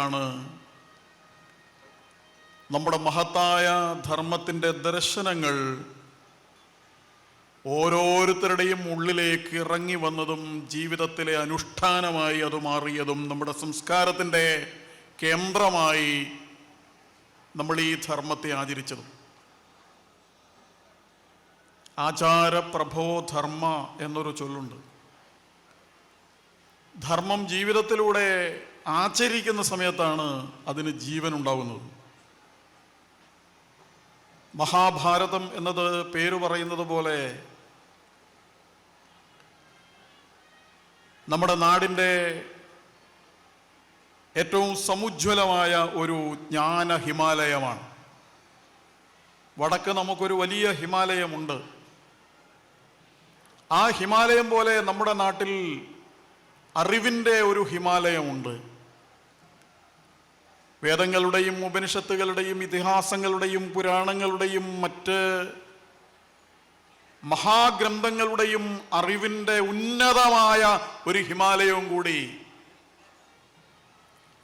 വരുമ്പോഴാണ് നമ്മുടെ മഹത്തായ ധർമ്മത്തിൻ്റെ ദർശനങ്ങൾ ഓരോരുത്തരുടെയും ഉള്ളിലേക്ക് ഇറങ്ങി വന്നതും ജീവിതത്തിലെ അനുഷ്ഠാനമായി അത് മാറിയതും നമ്മുടെ സംസ്കാരത്തിൻ്റെ കേന്ദ്രമായി നമ്മൾ ഈ ധർമ്മത്തെ ആചരിച്ചതും. ആചാരപ്രഭോ ധർമ്മ എന്നൊരു ചൊല്ലുണ്ട്. ധർമ്മം ജീവിതത്തിലൂടെ ആചരിക്കുന്ന സമയത്താണ് അതിന് ജീവൻ ഉണ്ടാകുന്നത്. മഹാഭാരതം എന്നത് പേര് പറയുന്നത് പോലെ നമ്മുടെ നാടിൻ്റെ ഏറ്റവും സമുജ്വലമായ ഒരു ജ്ഞാന ഹിമാലയമാണ്. വടക്ക് നമുക്കൊരു വലിയ ഹിമാലയമുണ്ട്. ആ ഹിമാലയം പോലെ നമ്മുടെ നാട്ടിൽ അറിവിൻ്റെ ഒരു ഹിമാലയമുണ്ട്. വേദങ്ങളുടെയും ഉപനിഷത്തുകളുടെയും ഇതിഹാസങ്ങളുടെയും പുരാണങ്ങളുടെയും മറ്റ് മഹാഗ്രന്ഥങ്ങളുടെയും അറിവിൻ്റെ ഉന്നതമായ ഒരു ഹിമാലയവും കൂടി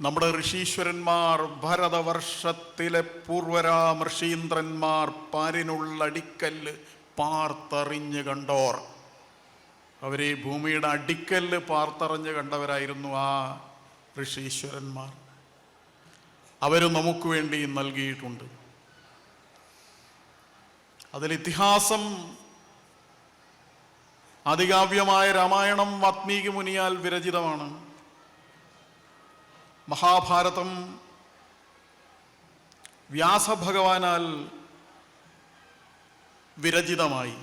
നമ്മുടെ ഋഷീശ്വരന്മാർ, ഭരതവർഷത്തിലെ പൂർവരാമർഷീന്ദ്രന്മാർ പാരിനുള്ളടിക്കല്ല് പാർത്തറിഞ്ഞ് കണ്ടോർ. അവരെ ഭൂമിയുടെ അടിക്കല്ല് പാർത്തറിഞ്ഞ് കണ്ടവരായിരുന്നു ആ ഋഷീശ്വരന്മാർ. അവർ നമുക്ക് വേണ്ടി നൽകിയിട്ടുണ്ട്. അതിൽ ഇതിഹാസം ആദികാവ്യമായ രാമായണം വാത്മീകി മുനിയാൽ വിരചിതമാണ്. മഹാഭാരതം വ്യാസഭഗവാനാൽ വിരചിതമായി.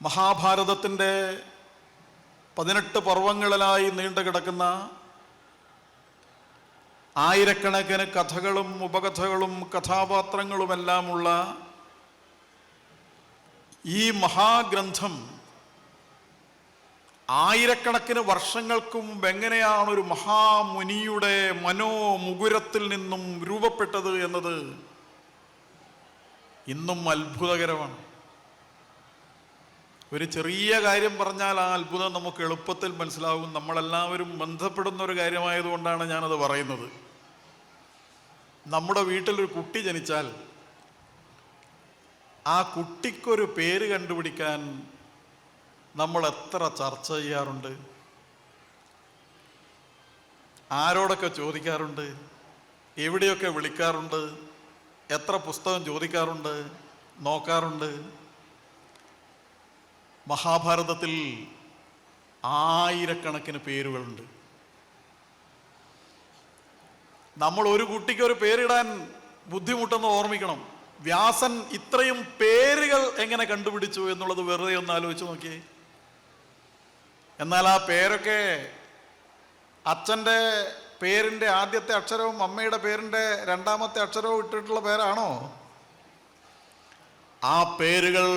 മഹാഭാരതത്തിൻ്റെ 18 പർവ്വങ്ങളിലായി നീണ്ടു കിടക്കുന്ന ആയിരക്കണക്കിന് കഥകളും ഉപകഥകളും കഥാപാത്രങ്ങളുമെല്ലാമുള്ള ഈ മഹാഗ്രന്ഥം ആയിരക്കണക്കിന് വർഷങ്ങൾക്ക് മുമ്പ് എങ്ങനെയാണ് ഒരു മഹാമുനിയുടെ മനോമുകുരത്തിൽ നിന്നും രൂപപ്പെട്ടത് എന്നത് ഇന്നും അത്ഭുതകരമാണ്. ഒരു ചെറിയ കാര്യം പറഞ്ഞാൽ ആ അത്ഭുതം നമുക്ക് എളുപ്പത്തിൽ മനസ്സിലാവും. നമ്മളെല്ലാവരും ബന്ധപ്പെടുന്ന ഒരു കാര്യമായതുകൊണ്ടാണ് ഞാനത് പറയുന്നത്. നമ്മുടെ വീട്ടിലൊരു കുട്ടി ജനിച്ചാൽ ആ കുട്ടിക്കൊരു പേര് കണ്ടുപിടിക്കാൻ നമ്മൾ എത്ര ചർച്ച ചെയ്യാറുണ്ട്, ആരോടൊക്കെ ചോദിക്കാറുണ്ട്, എവിടെയൊക്കെ വിളിക്കാറുണ്ട്, എത്ര പുസ്തകം ചോദിക്കാറുണ്ട്, നോക്കാറുണ്ട്. മഹാഭാരതത്തിൽ ആയിരക്കണക്കിന് പേരുകളുണ്ട്. നമ്മൾ ഒരു കുട്ടിക്ക് ഒരു പേരിടാൻ ബുദ്ധിമുട്ടെന്ന് ഓർമ്മിക്കണം. വ്യാസൻ ഇത്രയും പേരുകൾ എങ്ങനെ കണ്ടുപിടിച്ചു എന്നുള്ളത് വെറുതെ ഒന്ന് ആലോചിച്ച് നോക്കിയേ. എന്നാൽ ആ പേരൊക്കെ അച്ഛൻ്റെ പേരിൻ്റെ ആദ്യത്തെ അക്ഷരവും അമ്മയുടെ പേരിൻ്റെ രണ്ടാമത്തെ അക്ഷരവും ഇട്ടിട്ടുള്ള പേരാണോ? ആ പേരുകൾ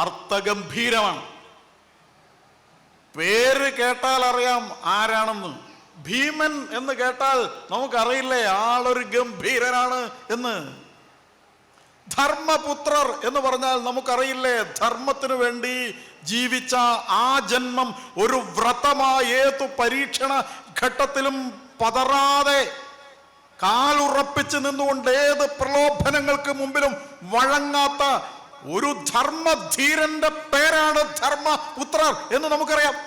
അർത്ഥഗംഭീരമാണ്. പേര് കേട്ടാൽ അറിയാം ആരാണെന്ന്. ഭീമൻ എന്ന് കേട്ടാൽ നമുക്കറിയില്ലേ ആളൊരു ഗംഭീരനാണ് എന്ന്. ധർമ്മപുത്രർ എന്ന് പറഞ്ഞാൽ നമുക്കറിയില്ലേ ധർമ്മത്തിനു വേണ്ടി ജീവിച്ച ആ ജന്മം ഒരു വ്രതമായ ഏതു പരീക്ഷണ ഘട്ടത്തിലും പതറാതെ കാലുറപ്പിച്ച് നിന്നുകൊണ്ട് ഏത് പ്രലോഭനങ്ങൾക്ക് മുമ്പിലും വഴങ്ങാത്ത ഒരു ധർമ്മധീരന്റെ പേരാണ് ധർമ്മപുത്രർ എന്ന് നമുക്കറിയാം.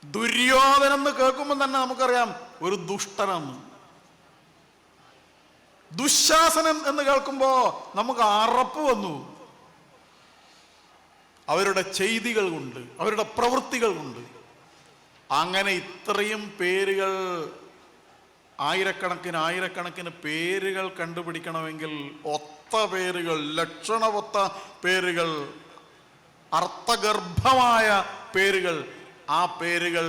ദുര്യോധനൻ എന്ന് കേൾക്കുമ്പോൾ തന്നെ നമുക്കറിയാം ഒരു ദുഷ്ടനെന്ന്. ദുശാസനൻ എന്ന് കേൾക്കുമ്പോ നമുക്ക് അറപ്പ് വന്നു. അവരുടെ ചെയ്തികൾ കൊണ്ട്, അവരുടെ പ്രവൃത്തികൾ കൊണ്ട്. അങ്ങനെ ഇത്രയും പേരുകൾ, ആയിരക്കണക്കിന് പേരുകൾ കണ്ടുപിടിക്കണമെങ്കിൽ ഒത്ത പേരുകൾ, ലക്ഷണവൊത്ത പേരുകൾ, അർത്ഥഗർഭമായ പേരുകൾ, ആ പേരുകൾ,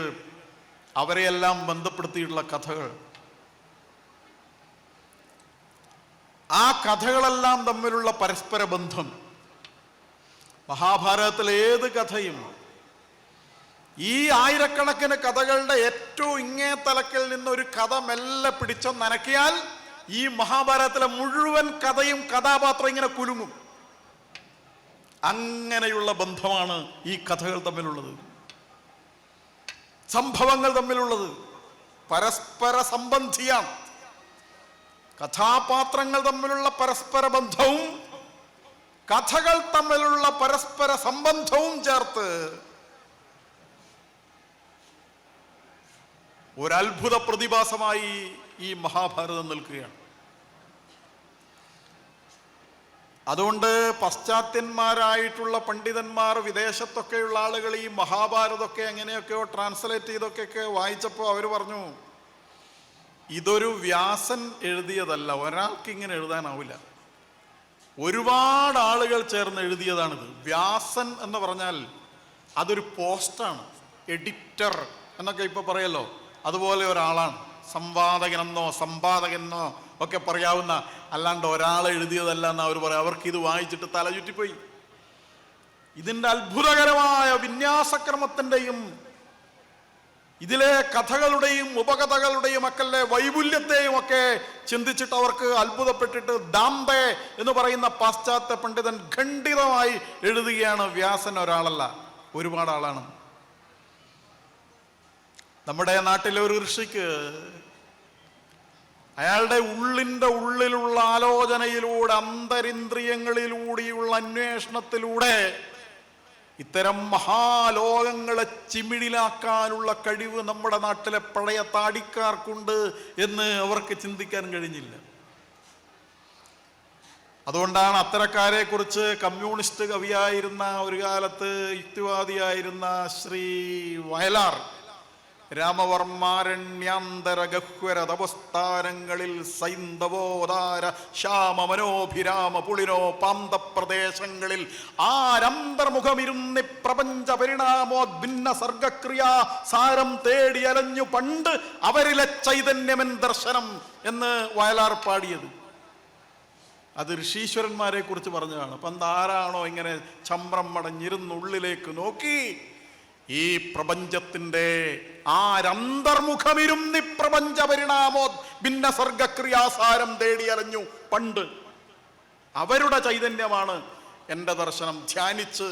അവരെയെല്ലാം ബന്ധപ്പെടുത്തിയിട്ടുള്ള കഥകൾ, ആ കഥകളെല്ലാം തമ്മിലുള്ള പരസ്പര ബന്ധം. മഹാഭാരതത്തിലെ ഏത് കഥയും ഈ ആയിരക്കണക്കിന് കഥകളുടെ ഏറ്റവും ഇങ്ങേ തലക്കിൽ നിന്നൊരു കഥ മെല്ലെ പിടിച്ചൊന്ന് നനക്കിയാൽ ഈ മഹാഭാരതത്തിലെ മുഴുവൻ കഥയും കഥാപാത്രം ഇങ്ങനെ കുലുങ്ങും. അങ്ങനെയുള്ള ബന്ധമാണ് ഈ കഥകൾ തമ്മിലുള്ളത്. സംഭവങ്ങൾ തമ്മിലുള്ളത് പരസ്പര സംബന്ധിയാണ്. കഥാപാത്രങ്ങൾ തമ്മിലുള്ള പരസ്പര ബന്ധവും കഥകൾ തമ്മിലുള്ള പരസ്പര സംബന്ധവും ചേർത്ത് ഒരത്ഭുത പ്രതിഭാസമായി ഈ മഹാഭാരതം നിൽക്കുകയാണ്. അതുകൊണ്ട് പാശ്ചാത്യന്മാരായിട്ടുള്ള പണ്ഡിതന്മാർ, വിദേശത്തൊക്കെയുള്ള ആളുകൾ ഈ മഹാഭാരതമൊക്കെ എങ്ങനെയൊക്കെയോ ട്രാൻസ്ലേറ്റ് ചെയ്തൊക്കെ വായിച്ചപ്പോൾ അവർ പറഞ്ഞു, ഇതൊരു വ്യാസൻ എഴുതിയതല്ല, ഒരാൾക്ക് ഇങ്ങനെ എഴുതാനാവില്ല, ഒരുപാട് ആളുകൾ ചേർന്ന് എഴുതിയതാണിത്. വ്യാസൻ എന്ന് പറഞ്ഞാൽ അതൊരു പോസ്റ്റാണ്, എഡിറ്റർ എന്നൊക്കെ ഇപ്പൊ പറയല്ലോ, അതുപോലെ ഒരാളാണ്. സംവാദകനെന്നോ സമ്പാദകനെന്നോ ഒക്കെ പറയാവുന്ന, അല്ലാണ്ട് ഒരാൾ എഴുതിയതല്ല എന്ന് അവർ പറയാം. അവർക്ക് ഇത് വായിച്ചിട്ട് തല ചുറ്റിപ്പോയി. ഇതിൻ്റെ അത്ഭുതകരമായ വിന്യാസക്രമത്തിൻ്റെയും ഇതിലെ കഥകളുടെയും ഉപകഥകളുടെയും ഒക്കെ വൈപുല്യത്തെയും ഒക്കെ ചിന്തിച്ചിട്ട് അവർക്ക് അത്ഭുതപ്പെട്ടിട്ട് ദാംബെ എന്ന് പറയുന്ന പാശ്ചാത്യ പണ്ഡിതൻ ഖണ്ഡിതമായി എഴുതുകയാണ്, വ്യാസൻ ഒരാളല്ല, ഒരുപാട് ആളാണ്. നമ്മുടെ നാട്ടിലെ ഒരു ഋഷിക്ക് അയാളുടെ ഉള്ളിലുള്ള ആലോചനയിലൂടെ, അന്തരിന്ദ്രിയങ്ങളിലൂടെയുള്ള അന്വേഷണത്തിലൂടെ ഇത്തരം മഹാലോകങ്ങളെ ചിമിഴിലാക്കാനുള്ള കഴിവ് നമ്മുടെ നാട്ടിലെ പഴയ താടിക്കാർക്കുണ്ട് എന്ന് അവർക്ക് ചിന്തിക്കാൻ കഴിഞ്ഞില്ല. അതുകൊണ്ടാണ് അത്തരക്കാരെ കുറിച്ച് കമ്മ്യൂണിസ്റ്റ് കവിയായിരുന്ന, ഒരു കാലത്ത് യുക്തിവാദിയായിരുന്ന ശ്രീ വയലാർ രാമവർമാരണ്യാന്തര ഗഹ്വര തപസ്ഥാനങ്ങളിൽ സൈന്ധവോദാര ശ്യാമ മനോഭിരാമ പുളിനോ പാന്തപ്രദേശങ്ങളിൽ ആരന്തർമുഖമിരുന്നി പ്രപഞ്ച പരിണാമോദ്ഭിന്ന സർഗക്രിയാ സാരം തേടി അലഞ്ഞു പണ്ട് അവരിലെ ചൈതന്യമെൻ ദർശനം എന്ന് വയലാർ പാടിയത്. അത് ഋഷീശ്വരന്മാരെ കുറിച്ച് പറഞ്ഞതാണ്. പണ്ട് ആരാണോ ഇങ്ങനെ ചമ്രം മടഞ്ഞിരുന്നുള്ളിലേക്ക് നോക്കി ഈ പ്രപഞ്ചത്തിന്റെ ആരന്തർമുഖമിരുന്നി പ്രപഞ്ച പരിണാമോ ഭിന്ന സർഗക്രിയാസാരം തേടി അലഞ്ഞു പണ്ട്, അവരുടെ ചൈതന്യമാണ് എൻ്റെ ദർശനം. ധ്യാനിച്ച്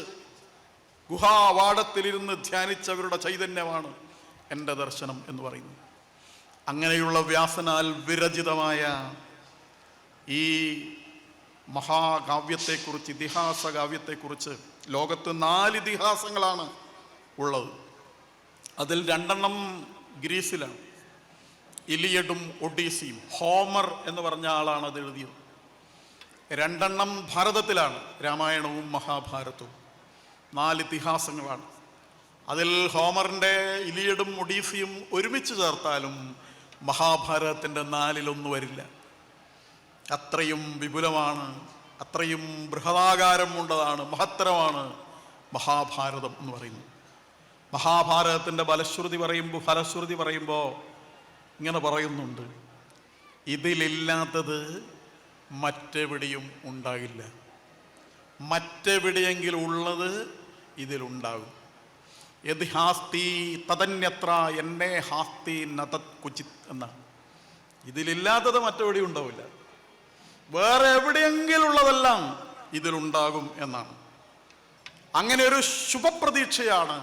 ഗുഹാവാടത്തിലിരുന്ന് ധ്യാനിച്ചവരുടെ ചൈതന്യമാണ് എൻ്റെ ദർശനം എന്ന് പറയുന്നു. അങ്ങനെയുള്ള വ്യാസനാൽ വിരചിതമായ ഈ മഹാകാവ്യത്തെക്കുറിച്ച്, ഇതിഹാസ കാവ്യത്തെക്കുറിച്ച് ലോകത്ത് 4 ഇതിഹാസങ്ങളാണ് ഉള്ളത്. അതിൽ 2 ഗ്രീസിലാണ്, ഇലിയഡും ഒഡീസിയും. ഹോമർ എന്ന് പറഞ്ഞ ആളാണ് അത് എഴുതിയത്. 2 ഭാരതത്തിലാണ്, രാമായണവും മഹാഭാരതവും. 4 ഇതിഹാസങ്ങളാണ്. അതിൽ ഹോമറിൻ്റെ ഇലിയഡും ഒഡീസിയും ഒരുമിച്ച് ചേർത്താലും മഹാഭാരതത്തിൻ്റെ 4-1 വരില്ല. അത്രയും വിപുലമാണ്, അത്രയും ബൃഹദാകാരമുള്ളതാണ്, മഹത്തരമാണ് മഹാഭാരതം എന്ന് പറയുന്നത്. മഹാഭാരതത്തിൻ്റെ ഫലശ്രുതി പറയുമ്പോൾ ഇങ്ങനെ പറയുന്നുണ്ട്, ഇതിലില്ലാത്തത് മറ്റെവിടെയും ഉണ്ടാകില്ല, മറ്റെവിടെയെങ്കിലും ഉള്ളത് ഇതിലുണ്ടാകും. യദ് ഹാസ്തി തദന്യത്ര എന്നെ ഹാസ്തി നതത് കുചിത് എന്നാണ്. ഇതിലില്ലാത്തത് മറ്റെവിടെയും ഉണ്ടാവില്ല, വേറെ എവിടെയെങ്കിലും ഉള്ളതെല്ലാം ഇതിലുണ്ടാകും എന്നാണ്. അങ്ങനെ ഒരു ശുഭപ്രതീക്ഷയാണ്,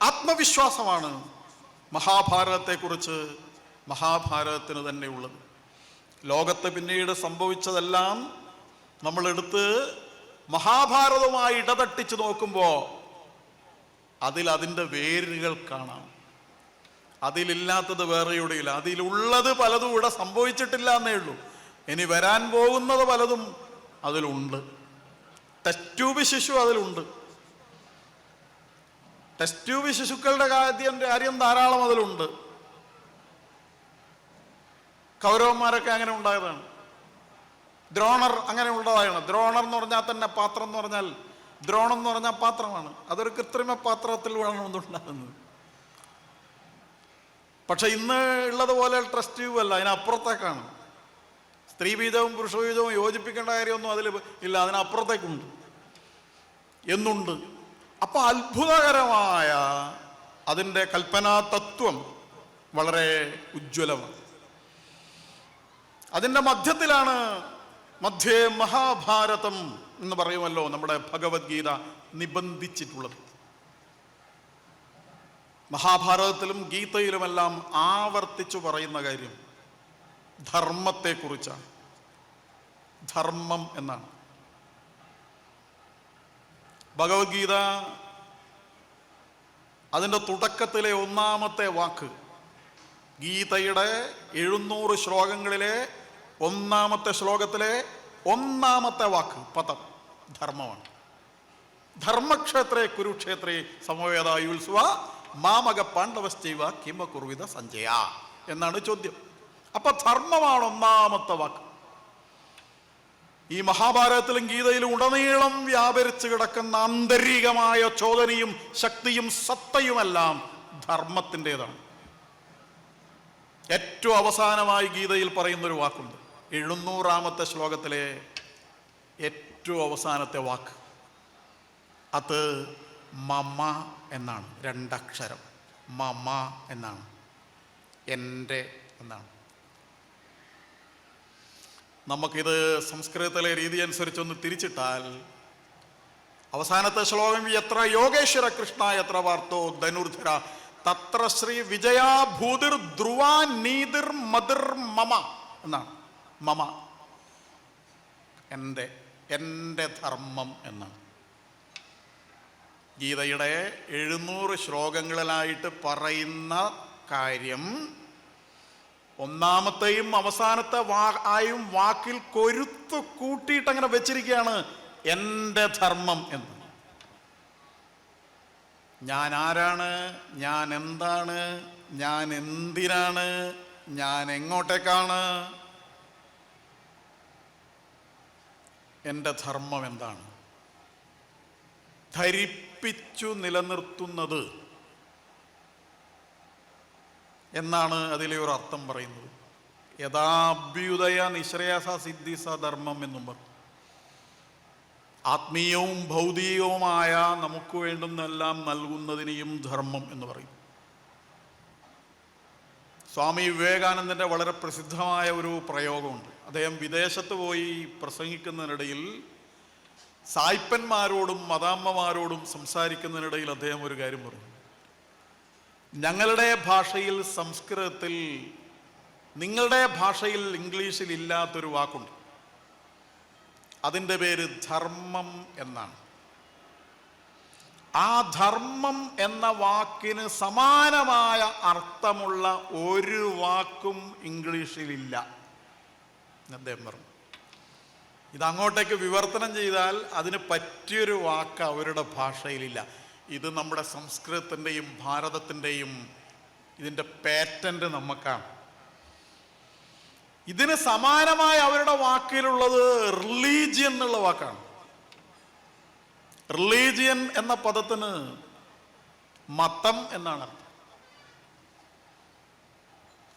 ആത്മവിശ്വാസമാണ് മഹാഭാരതത്തെക്കുറിച്ച് മഹാഭാരതത്തിന് തന്നെ ഉള്ളത്. ലോകത്ത് പിന്നീട് സംഭവിച്ചതെല്ലാം നമ്മളെടുത്ത് മഹാഭാരതവുമായി ഇടതട്ടിച്ച് നോക്കുമ്പോൾ അതിൻ്റെ വേരുകൾ കാണാം. അതിലില്ലാത്തത് വേറെ എവിടെയില്ല, അതിലുള്ളത് പലതും ഇവിടെ സംഭവിച്ചിട്ടില്ല എന്നേ ഉള്ളൂ. ഇനി വരാൻ പോകുന്നത് പലതും അതിലുണ്ട്. ടെസ്റ്റ് ട്യൂബ് ശിശു അതിലുണ്ട്. ടെസ്റ്റ് ട്യൂബ് ശിശുക്കളുടെ കാര്യം ധാരാളം അതിലുണ്ട്. കൗരവന്മാരൊക്കെ അങ്ങനെ ഉണ്ടായതാണ്. ദ്രോണർ അങ്ങനെ ഉള്ളതാണ്. ദ്രോണർ എന്ന് പറഞ്ഞാൽ തന്നെ പാത്രം എന്ന് പറഞ്ഞാൽ, ദ്രോണം എന്ന് പറഞ്ഞാൽ പാത്രമാണ്. അതൊരു കൃത്രിമ പാത്രത്തിൽ വേണം ഒന്നുണ്ടാകുന്നത്. പക്ഷെ ഇന്ന് ഉള്ളതുപോലെ ടെസ്റ്റ് ട്യൂബ് അല്ല, അതിനപ്പുറത്തേക്കാണ്. സ്ത്രീ ബീജവും പുരുഷ ബീജവും യോജിപ്പിക്കേണ്ട കാര്യമൊന്നും അതിൽ ഇല്ല, അതിനപ്പുറത്തേക്കുണ്ട് എന്നുണ്ട്. അപ്പൊ അത്ഭുതകരമായ അതിൻ്റെ കൽപ്പനാ തത്വം വളരെ ഉജ്ജ്വലമാണ്. അതിൻ്റെ മധ്യത്തിലാണ് മധ്യേ മഹാഭാരതം എന്ന് പറയുമല്ലോ നമ്മുടെ ഭഗവത്ഗീത നിബന്ധിച്ചിട്ടുള്ളത്. മഹാഭാരതത്തിലും ഗീതയിലുമെല്ലാം ആവർത്തിച്ചു പറയുന്ന കാര്യം ധർമ്മത്തെക്കുറിച്ചാണ്. ധർമ്മം എന്നാണ്. ഭഗവത്ഗീത അതിൻ്റെ തുടക്കത്തിലെ ഒന്നാമത്തെ വാക്ക്, ഗീതയുടെ 700 ശ്ലോകങ്ങളിലെ ഒന്നാമത്തെ ശ്ലോകത്തിലെ ഒന്നാമത്തെ വാക്ക്, പദം ധർമ്മമാണ്. ധർമ്മക്ഷേത്രേ കുരുക്ഷേത്രേ സമവേദായുത്സവ മാമക പാണ്ഡവശ്ചൈവ കിമ കുർവിത സഞ്ജയ എന്നാണ് ചോദ്യം. അപ്പൊ ധർമ്മമാണ് ഒന്നാമത്തെ വാക്ക്. ഈ മഹാഭാരതത്തിലും ഗീതയിലും ഉടനീളം വ്യാപരിച്ചു കിടക്കുന്ന ആന്തരികമായ ചോദനയും ശക്തിയും സത്തയുമെല്ലാം ധർമ്മത്തിൻ്റെതാണ്. ഏറ്റവും അവസാനമായി ഗീതയിൽ പറയുന്നൊരു വാക്കുണ്ട്, 700-ാമത്തെ ശ്ലോകത്തിലെ ഏറ്റവും അവസാനത്തെ വാക്ക്. അത് മമ എന്നാണ്. 2 അക്ഷരം. മമ എന്നാണ്, എൻ്റെ എന്നാണ്. നമുക്കിത് സംസ്കൃതത്തിലെ രീതി അനുസരിച്ചൊന്ന് തിരിച്ചിട്ടാൽ അവസാനത്തെ ശ്ലോകം എത്ര യോഗേശ്വര കൃഷ്ണ എത്ര വാർത്തോ ധനുർധര തത്ര ശ്രീ വിജയാ ഭൂതിർ ധ്രുവാ നീതിർ മതിർ മമ എന്നാണ്. മമ എൻ്റെ ധർമ്മം എന്നാണ്. ഗീതയുടെ 700 ശ്ലോകങ്ങളിലായിട്ട് പറയുന്ന കാര്യം ഒന്നാമത്തെയും അവസാനത്തെ ആയും വാക്കിൽ കൊരുത്തു കൂട്ടിയിട്ട് അങ്ങനെ വെച്ചിരിക്കുകയാണ്, എൻ്റെ ധർമ്മം എന്ന്. ഞാൻ ആരാണ്, ഞാൻ എന്താണ്, ഞാൻ എന്തിനാണ്, ഞാൻ എങ്ങോട്ടേക്കാണ്, എൻ്റെ ധർമ്മം എന്താണ്? ധരിപ്പിച്ചു നിലനിർത്തുന്നത് എന്നാണ് അതിലെ ഒരു അർത്ഥം പറയുന്നത്. യഥാഭ്യുദയ നിശ്രേയസ സിദ്ധിസ ധർമ്മം എന്നും പറഞ്ഞു. ആത്മീയവും ഭൗതികവുമായ നമുക്ക് വേണ്ടുന്നെല്ലാം നൽകുന്നതിനെയും ധർമ്മം എന്ന് പറയും. സ്വാമി വിവേകാനന്ദൻ്റെ വളരെ പ്രസിദ്ധമായ ഒരു പ്രയോഗമുണ്ട്. അദ്ദേഹം വിദേശത്ത് പോയി പ്രസംഗിക്കുന്നതിനിടയിൽ സായിപ്പന്മാരോടും മദാമ്മമാരോടും സംസാരിക്കുന്നതിനിടയിൽ അദ്ദേഹം ഒരു കാര്യം പറഞ്ഞു. ഞങ്ങളുടെ ഭാഷയിൽ സംസ്കൃതത്തിൽ, നിങ്ങളുടെ ഭാഷയിൽ ഇംഗ്ലീഷിൽ ഇല്ലാത്തൊരു വാക്കുണ്ട്, അതിൻ്റെ പേര് ധർമ്മം എന്നാണ്. ആ ധർമ്മം എന്ന വാക്കിന് സമാനമായ അർത്ഥമുള്ള ഒരു വാക്കും ഇംഗ്ലീഷിലില്ല അദ്ദേഹം പറഞ്ഞു. ഇതങ്ങോട്ടേക്ക് വിവർത്തനം ചെയ്താൽ അതിന് പറ്റിയൊരു വാക്ക് അവരുടെ ഭാഷയിലില്ല. ഇത് നമ്മുടെ സംസ്കൃതത്തിൻ്റെയും ഭാരതത്തിൻ്റെയും ഇതിൻ്റെ പാറ്റന്റ് നമുക്കാണ്. ഇതിന് സമാനമായ അവരുടെ വാക്കിലുള്ളത് റിലീജിയൻ എന്നുള്ള വാക്കാണ്. റിലീജിയൻ എന്ന പദത്തിന് മതം എന്നാണ് അർത്ഥം.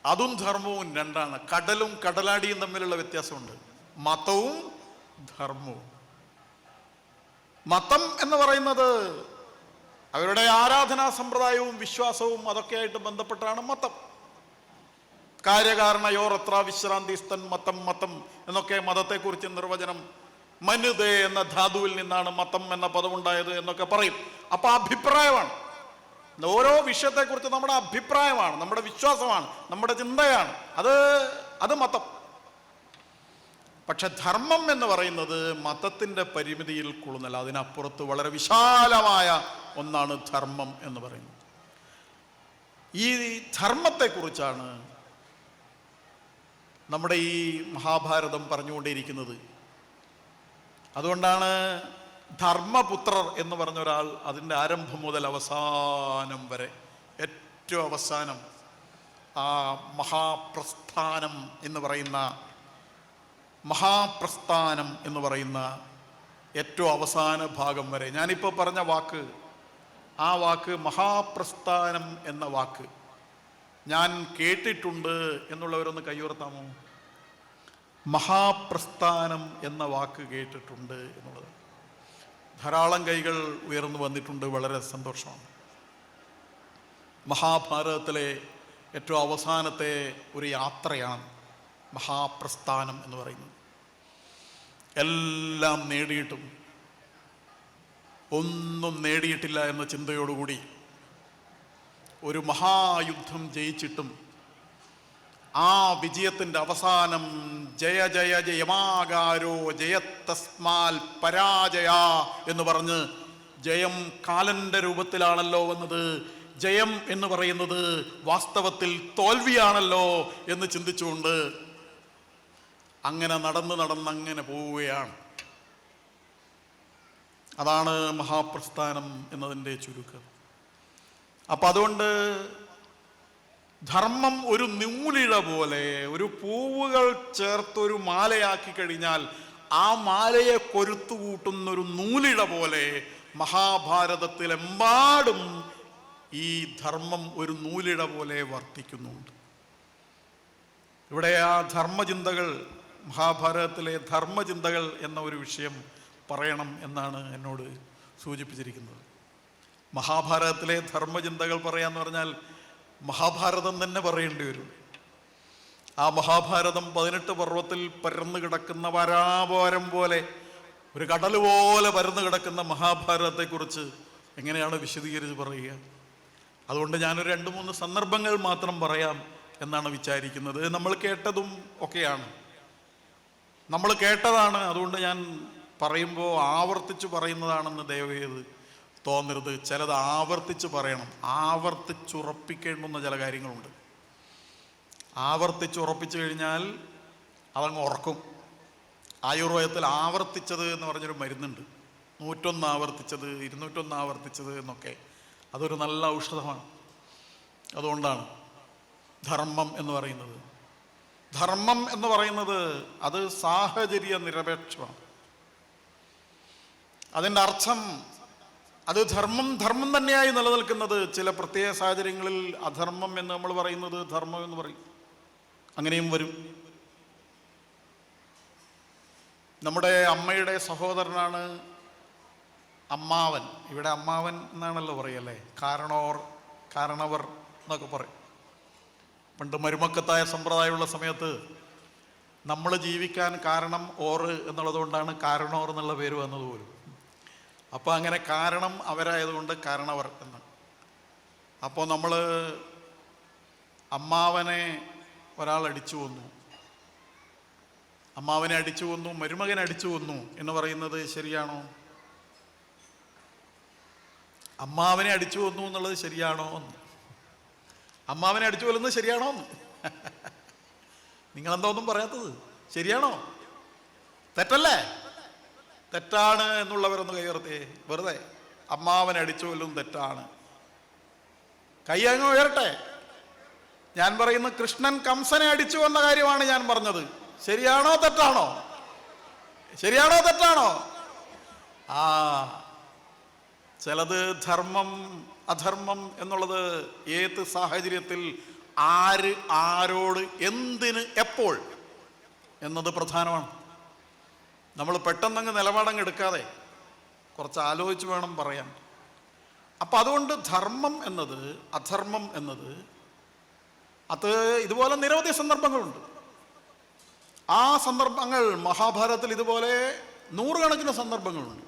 അതും ധർമ്മവും രണ്ടാണ്. കടലും കടലാടിയും തമ്മിലുള്ള വ്യത്യാസമുണ്ട്. മതവും ധർമ്മവും. മതം എന്ന് പറയുന്നത് അവരുടെ ആരാധനാ സമ്പ്രദായവും വിശ്വാസവും അതൊക്കെയായിട്ട് ബന്ധപ്പെട്ടാണ് മതം. കാര്യകാരണയോർ എത്ര വിശ്രാന്തിസ്തൻ മതം മതം എന്നൊക്കെ മതത്തെക്കുറിച്ച് നിർവചനം. മനുദേ എന്ന ധാതുവിൽ നിന്നാണ് മതം എന്ന പദമുണ്ടായത് എന്നൊക്കെ പറയും. അപ്പൊ അഭിപ്രായമാണ്. ഓരോ വിഷയത്തെക്കുറിച്ച് നമ്മുടെ അഭിപ്രായമാണ്, നമ്മുടെ വിശ്വാസമാണ്, നമ്മുടെ ചിന്തയാണ്. അത് മതം. പക്ഷെ ധർമ്മം എന്ന് പറയുന്നത് മതത്തിൻ്റെ പരിമിതിയിൽ കൊള്ളുന്നില്ല. അതിനപ്പുറത്ത് വളരെ വിശാലമായ ഒന്നാണ് ധർമ്മം എന്ന് പറയുന്നത്. ഈ ധർമ്മത്തെക്കുറിച്ചാണ് നമ്മുടെ ഈ മഹാഭാരതം പറഞ്ഞുകൊണ്ടേയിരിക്കുന്നത്. അതുകൊണ്ടാണ് ധർമ്മപുത്രർ എന്ന് പറഞ്ഞ ഒരാൾ അതിൻ്റെ ആരംഭം മുതൽ അവസാനം വരെ, ഏറ്റവും അവസാനം ആ മഹാപ്രസ്ഥാനം എന്ന് പറയുന്ന ഏറ്റവും അവസാന ഭാഗം വരെ, ഞാനിപ്പോൾ പറഞ്ഞ വാക്ക്, ആ വാക്ക് മഹാപ്രസ്ഥാനം എന്ന വാക്ക് ഞാൻ കേട്ടിട്ടുണ്ട് എന്നുള്ളവരൊന്ന് കൈയുയർത്താമോ? മഹാപ്രസ്ഥാനം എന്ന വാക്ക് കേട്ടിട്ടുണ്ട് എന്നുള്ളത് ധാരാളം കൈകൾ ഉയർന്നു വന്നിട്ടുണ്ട്. വളരെ സന്തോഷമാണ്. മഹാഭാരതത്തിലെ ഏറ്റവും അവസാനത്തെ ഒരു യാത്രയാണ് മഹാപ്രസ്ഥാനം എന്ന് പറയുന്നത്. എല്ലാം നേടിയിട്ടും ഒന്നും നേടിയിട്ടില്ല എന്ന ചിന്തയോടുകൂടി ഒരു മഹായുദ്ധം ജയിച്ചിട്ടും ആ വിജയത്തിൻ്റെ അവസാനം ജയ ജയ ജയമാകാരോ ജയത്തസ്മാൽ പരാജയ എന്ന് പറഞ്ഞ് ജയം കാലന്റെ രൂപത്തിലാണല്ലോ വന്നത്, ജയം എന്ന് പറയുന്നത് വാസ്തവത്തിൽ തോൽവിയാണല്ലോ എന്ന് ചിന്തിച്ചുകൊണ്ട് അങ്ങനെ നടന്ന് പോവുകയാണ്. അതാണ് മഹാപ്രസ്ഥാനം എന്നതിൻ്റെ ചുരുക്കം. അപ്പം അതുകൊണ്ട് ധർമ്മം ഒരു നൂലിഴ പോലെ, ഒരു പൂവുകൾ ചേർത്തൊരു മാലയാക്കി കഴിഞ്ഞാൽ ആ മാലയെ കൊരുത്തുകൂട്ടുന്ന ഒരു നൂലിഴ പോലെ മഹാഭാരതത്തിലെമ്പാടും ഈ ധർമ്മം ഒരു നൂലിഴ പോലെ വർത്തിക്കുന്നുണ്ട്. ഇവിടെ ആ ധർമ്മചിന്തകൾ, മഹാഭാരതത്തിലെ ധർമ്മചിന്തകൾ എന്ന ഒരു വിഷയം പറയണം എന്നാണ് എന്നോട് സൂചിപ്പിച്ചിരിക്കുന്നത്. മഹാഭാരതത്തിലെ ധർമ്മചിന്തകൾ പറയാന്ന് പറഞ്ഞാൽ മഹാഭാരതം തന്നെ പറയേണ്ടി വരും. ആ മഹാഭാരതം 18 പർവ്വത്തിൽ പരന്നു കിടക്കുന്ന വരാപോരം പോലെ, ഒരു കടൽ പോലെ പരന്നു കിടക്കുന്ന മഹാഭാരതത്തെക്കുറിച്ച് എങ്ങനെയാണ് വിശദീകരിച്ച് പറയുക? അതുകൊണ്ട് ഞാനൊരു 2-3 സന്ദർഭങ്ങൾ മാത്രം പറയാം എന്നാണ് വിചാരിക്കുന്നത്. നമ്മൾ കേട്ടതും ഒക്കെയാണ്, നമ്മൾ കേട്ടതാണ്. അതുകൊണ്ട് ഞാൻ പറയുമ്പോൾ ആവർത്തിച്ച് പറയുന്നതാണെന്ന് ദയവേത് തോന്നരുത്. ചിലത് ആവർത്തിച്ച് പറയണം, ആവർത്തിച്ചുറപ്പിക്കേണ്ടുന്ന ചില കാര്യങ്ങളുണ്ട്. ആവർത്തിച്ചുറപ്പിച്ചു കഴിഞ്ഞാൽ അതങ്ങ് ഉറക്കും. ആയുർവേദത്തിൽ ആവർത്തിച്ചത് എന്ന് പറഞ്ഞൊരു മരുന്നുണ്ട്. 101 ആവർത്തിച്ചത്, 201 ആവർത്തിച്ചത് എന്നൊക്കെ. അതൊരു നല്ല ഔഷധമാണ്. അതുകൊണ്ടാണ് ധർമ്മം എന്ന് പറയുന്നത്. ധർമ്മം എന്ന് പറയുന്നത് അത് സാഹചര്യ നിരപേക്ഷമാണ്. അതിൻ്റെ അർത്ഥം അത് ധർമ്മം തന്നെയായി നിലനിൽക്കുന്നത്. ചില പ്രത്യേക സാഹചര്യങ്ങളിൽ അധർമ്മം എന്ന് നമ്മൾ പറയുന്നത് ധർമ്മം എന്ന് പറയും. അങ്ങനെയും വരും. നമ്മുടെ അമ്മയുടെ സഹോദരനാണ് അമ്മാവൻ. ഇവിടെ അമ്മാവൻ എന്നാണല്ലോ പറയല്ലേ, കാരണവർ എന്നൊക്കെ പറയും. പണ്ട് മരുമക്കത്തായ സമ്പ്രദായമുള്ള സമയത്ത് നമ്മൾ ജീവിക്കാൻ കാരണം ഓറ് എന്നുള്ളത് കൊണ്ടാണ് കാരണോർ എന്നുള്ള പേര് വന്നത് പോലും. അപ്പോൾ അങ്ങനെ കാരണം അവരായതുകൊണ്ട് കാരണവർ എന്ന്. അപ്പോൾ നമ്മൾ അമ്മാവനെ ഒരാൾ അടിച്ചു കൊന്നു, അമ്മാവനെ അടിച്ചു കൊന്നു, മരുമകൻ അടിച്ചു കൊന്നു എന്ന് പറയുന്നത് ശരിയാണോ? അമ്മാവനെ അടിച്ചു കൊന്നു എന്നുള്ളത് ശരിയാണോ എന്ന്. അമ്മാവനെ അടിച്ചു കൊല്ലുന്നത് ശരിയാണോ എന്ന് നിങ്ങളെന്താ ഒന്നും പറയാത്തത്? ശരിയാണോ? തെറ്റല്ലേ? തെറ്റാണ് എന്നുള്ളവരൊന്ന് കൈയുയർത്തേ. വെറുതെ അമ്മാവനെ അടിച്ചു കൊല്ലും തെറ്റാണ്. കൈ അങ്ങ് ഉയരട്ടെ. ഞാൻ പറയുന്ന കൃഷ്ണൻ കംസനെ അടിച്ചു എന്ന കാര്യമാണ് ഞാൻ പറഞ്ഞത്. ശരിയാണോ തെറ്റാണോ? ശരിയാണോ തെറ്റാണോ? ചിലത് ധർമ്മം അധർമ്മം എന്നുള്ളത് ഏത് സാഹചര്യത്തിൽ ആര് ആരോട് എന്തിന് എപ്പോൾ എന്നത് പ്രധാനമാണ്. നമ്മൾ പെട്ടെന്നങ്ങ് നിലപാടങ്ങ് എടുക്കാതെ കുറച്ച് ആലോചിച്ച് വേണം പറയാൻ. അപ്പം അതുകൊണ്ട് ധർമ്മം എന്നത് അധർമ്മം എന്നത് അത് ഇതുപോലെ നിരവധി സന്ദർഭങ്ങളുണ്ട്. ആ സന്ദർഭങ്ങൾ മഹാഭാരതത്തിൽ ഇതുപോലെ 100 കണക്കിന് സന്ദർഭങ്ങളുണ്ട്.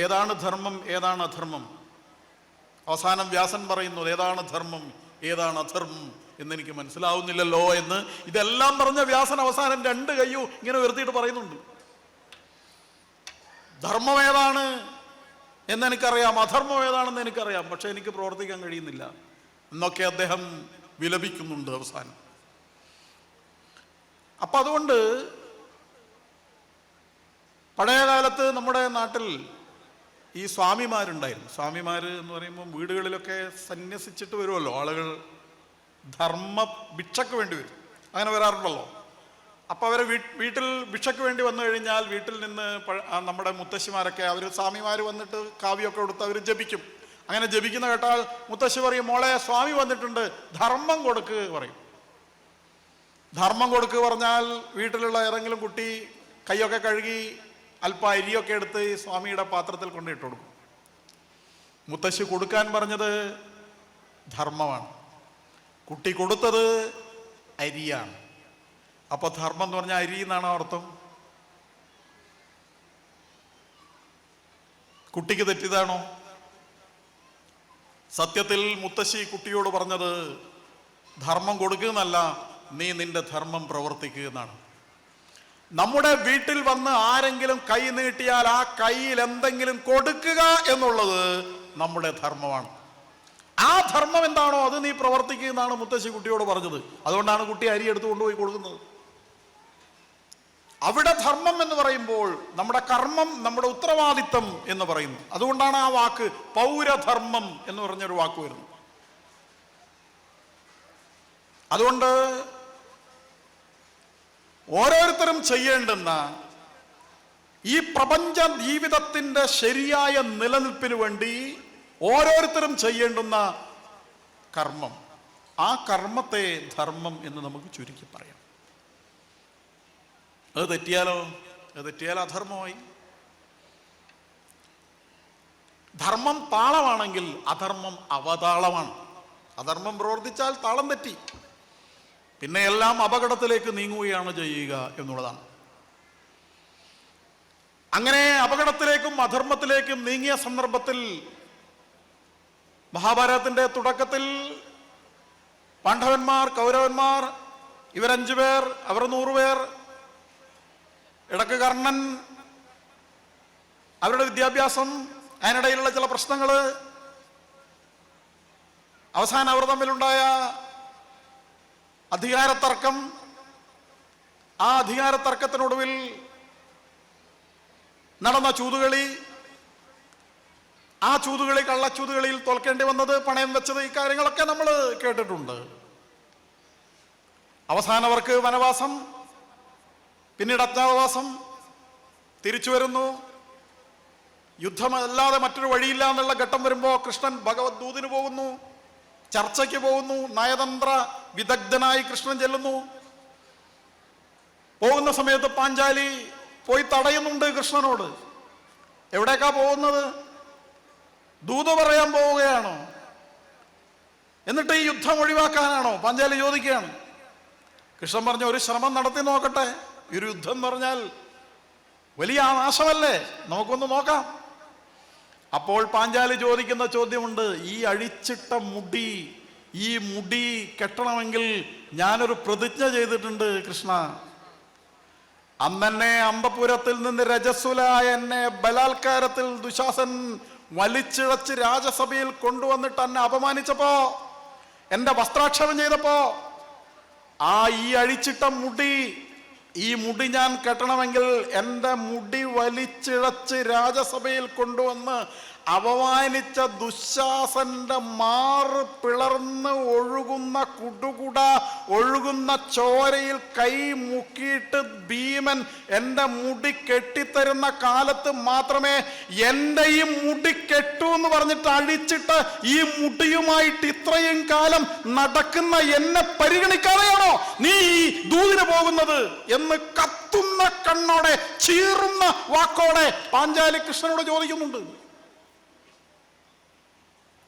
ഏതാണ് ധർമ്മം, ഏതാണ് അധർമ്മം? അവസാനം വ്യാസൻ പറയുന്നത് ഏതാണ് ധർമ്മം, ഏതാണ് അധർമ്മം എന്നെനിക്ക് മനസ്സിലാവുന്നില്ലല്ലോ എന്ന്. ഇതെല്ലാം പറഞ്ഞ വ്യാസൻ അവസാനം 2 കയ്യും ഇങ്ങനെ ഉയർത്തിയിട്ട് പറയുന്നുണ്ട്. ധർമ്മം ഏതാണ് എന്നെനിക്കറിയാം, അധർമ്മം ഏതാണെന്ന് എനിക്കറിയാം, പക്ഷെ എനിക്ക് പ്രവർത്തിക്കാൻ കഴിയുന്നില്ല എന്നൊക്കെ അദ്ദേഹം വിലപിക്കുന്നുണ്ട് അവസാനം. അപ്പം അതുകൊണ്ട് പഴയ കാലത്ത് നമ്മുടെ നാട്ടിൽ ഈ സ്വാമിമാരുണ്ടായിരുന്നു. സ്വാമിമാർ എന്ന് പറയുമ്പോൾ വീടുകളിലൊക്കെ സന്യസിച്ചിട്ട് വരുമല്ലോ ആളുകൾ, ധർമ്മ ഭിക്ഷയ്ക്ക് വേണ്ടി വരും. അങ്ങനെ വരാറുണ്ടല്ലോ. അപ്പോൾ അവരെ വീട്ടിൽ ഭിക്ഷയ്ക്ക് വേണ്ടി വന്നു കഴിഞ്ഞാൽ വീട്ടിൽ നിന്ന് നമ്മുടെ മുത്തശ്ശിമാരൊക്കെ, അവർ സ്വാമിമാർ വന്നിട്ട് കാവ്യമൊക്കെ കൊടുത്ത് അവർ ജപിക്കും. അങ്ങനെ ജപിക്കുന്ന കേട്ടാൽ മുത്തശ്ശി പറയും, മോളെ സ്വാമി വന്നിട്ടുണ്ട്, ധർമ്മം കൊടുക്ക് പറയും. ധർമ്മം കൊടുക്ക് പറഞ്ഞാൽ വീട്ടിലുള്ള ഏതെങ്കിലും കുട്ടി കൈയൊക്കെ കഴുകി അല്പം അരിയൊക്കെ എടുത്ത് ഈ സ്വാമിയുടെ പാത്രത്തിൽ കൊണ്ടിട്ട് കൊടുക്കും. മുത്തശ്ശി കൊടുക്കാൻ പറഞ്ഞത് ധർമ്മമാണ്, കുട്ടി കൊടുത്തത് അരിയാണ്. അപ്പോൾ ധർമ്മം എന്ന് പറഞ്ഞാൽ അരി എന്നാണോ അർത്ഥം? കുട്ടിക്ക് തെറ്റിയതാണോ? സത്യത്തിൽ മുത്തശ്ശി കുട്ടിയോട് പറഞ്ഞത് ധർമ്മം കൊടുക്കുന്നല്ല, നീ നിന്റെ ധർമ്മം പ്രവർത്തിക്കുക എന്നാണ്. നമ്മുടെ വീട്ടിൽ വന്ന് ആരെങ്കിലും കൈ നീട്ടിയാൽ ആ കൈയിൽ എന്തെങ്കിലും കൊടുക്കുക എന്നുള്ളത് നമ്മുടെ ധർമ്മമാണ്. ആ ധർമ്മം എന്താണോ അത് നീ പ്രവർത്തിക്കുക എന്നാണ് മുത്തശ്ശി കുട്ടിയോട് പറഞ്ഞത്. അതുകൊണ്ടാണ് കുട്ടി അരി എടുത്തു കൊണ്ടുപോയി കൊടുക്കുന്നത്. അവിടെ ധർമ്മം എന്ന് പറയുമ്പോൾ നമ്മുടെ കർമ്മം, നമ്മുടെ ഉത്തരവാദിത്തം എന്ന് പറയുന്നു. അതുകൊണ്ടാണ് ആ വാക്ക് പൗരധർമ്മം എന്ന് പറഞ്ഞൊരു വാക്ക് വരുന്നത്. അതുകൊണ്ട് ഓരോരുത്തരും ചെയ്യേണ്ടുന്ന ഈ പ്രപഞ്ച ജീവിതത്തിന്റെ ശരിയായ നിലനിൽപ്പിന് വേണ്ടി ഓരോരുത്തരും ചെയ്യേണ്ടുന്ന കർമ്മം, ആ കർമ്മത്തെ ധർമ്മം എന്ന് നമുക്ക് ചുരുക്കി പറയാം. അത് തെറ്റിയാൽ അധർമ്മമായി. ധർമ്മം താളമാണെങ്കിൽ അധർമ്മം അവതാളമാണ്. അധർമ്മം പ്രവർത്തിച്ചാൽ താളം തെറ്റി, പിന്നെ എല്ലാം അപകടത്തിലേക്ക് നീങ്ങുകയാണ് ചെയ്യുക എന്നുള്ളതാണ്. അങ്ങനെ അപകടത്തിലേക്കും അധർമ്മത്തിലേക്കും നീങ്ങിയ സന്ദർഭത്തിൽ മഹാഭാരതത്തിന്റെ തുടക്കത്തിൽ പാണ്ഡവന്മാർ, കൗരവന്മാർ, ഇവർ 5 പേർ, അവർ 100 പേർ, ഇടക്ക് കർണൻ, അവരുടെ വിദ്യാഭ്യാസം, അതിനിടയിലുള്ള ചില പ്രശ്നങ്ങൾ, അവസാനം അവർ തമ്മിലുണ്ടായ അധികാരത്തർക്കം, ആ അധികാരത്തർക്കത്തിനൊടുവിൽ നടന്ന ചൂതുകളി, ആ ചൂതുകളി കള്ളച്ചൂതുകളിയിൽ തോൽക്കേണ്ടി വന്നത്, പണയം വെച്ചത്, ഈ കാര്യങ്ങളൊക്കെ നമ്മൾ കേട്ടിട്ടുണ്ട്. അവസാനം അവർക്ക് വനവാസം, പിന്നീട് അജ്ഞാതവാസം, തിരിച്ചു വരുന്നു. യുദ്ധമല്ലാതെ മറ്റൊരു വഴിയില്ല എന്നുള്ള ഘട്ടം വരുമ്പോൾ കൃഷ്ണൻ ഭഗവത് ദൂതിന് പോകുന്നു, ചർച്ചയ്ക്ക് പോകുന്നു. നയതന്ത്ര വിദഗ്ധനായി കൃഷ്ണൻ ചെല്ലുന്നു. പോകുന്ന സമയത്ത് പാഞ്ചാലി പോയി തടയുന്നുണ്ട് കൃഷ്ണനോട്. എവിടേക്കാ പോകുന്നത്? ദൂത് പറയാൻ പോവുകയാണോ? എന്നിട്ട് ഈ യുദ്ധം ഒഴിവാക്കാനാണോ? പാഞ്ചാലി ചോദിക്കുകയാണ്. കൃഷ്ണൻ പറഞ്ഞു, ഒരു ശ്രമം നടത്തി നോക്കട്ടെ. ഒരു യുദ്ധം എന്ന് പറഞ്ഞാൽ വലിയ നാശമല്ലേ, നമുക്കൊന്ന് നോക്കാം. അപ്പോൾ പാഞ്ചാലി ചോദിക്കുന്ന ചോദ്യമുണ്ട്, ഈ അഴിച്ചിട്ട മുടി, ഈ മുടി കെട്ടണമെങ്കിൽ ഞാനൊരു പ്രതിജ്ഞ ചെയ്തിട്ടുണ്ട് കൃഷ്ണ. അന്നെന്നെ അമ്പപുരത്തിൽ നിന്ന് രജസ്വലായ എന്നെ ബലാത്കാരത്തിൽ ദുശാസൻ വലിച്ചിഴച്ച് രാജസഭയിൽ കൊണ്ടുവന്നിട്ട് എന്നെ അപമാനിച്ചപ്പോ, എന്റെ വസ്ത്രാക്ഷേപം ചെയ്തപ്പോ, ഈ അഴിച്ചിട്ട മുടി, ഈ മുടി ഞാൻ കെട്ടണമെങ്കിൽ എൻ്റെ മുടി വലിച്ചിഴച്ച് രാജസഭയിൽ കൊണ്ടുവന്ന് അപമാനിച്ച ദുശാസന്റെ മാറ് പിളർന്ന് ഒഴുകുന്ന കുടുകുട ഒഴുകുന്ന ചോരയിൽ കൈ മുക്കിയിട്ട് ഭീമൻ എൻ്റെ മുടി കെട്ടിത്തരുന്ന കാലത്ത് മാത്രമേ എൻ്റെ ഈ മുടി കെട്ടു എന്ന് പറഞ്ഞിട്ട് അഴിച്ചിട്ട് ഈ മുടിയുമായിട്ട് ഇത്രയും കാലം നടക്കുന്ന എന്നെ പരിഗണിക്കാതെയാണോ നീ ഈ ദൂതിന് പോകുന്നത് എന്ന് കത്തുന്ന കണ്ണോടെ, ചീറുന്ന വാക്കോടെ പാഞ്ചാലി കൃഷ്ണനോട് ചോദിക്കുന്നുണ്ട്.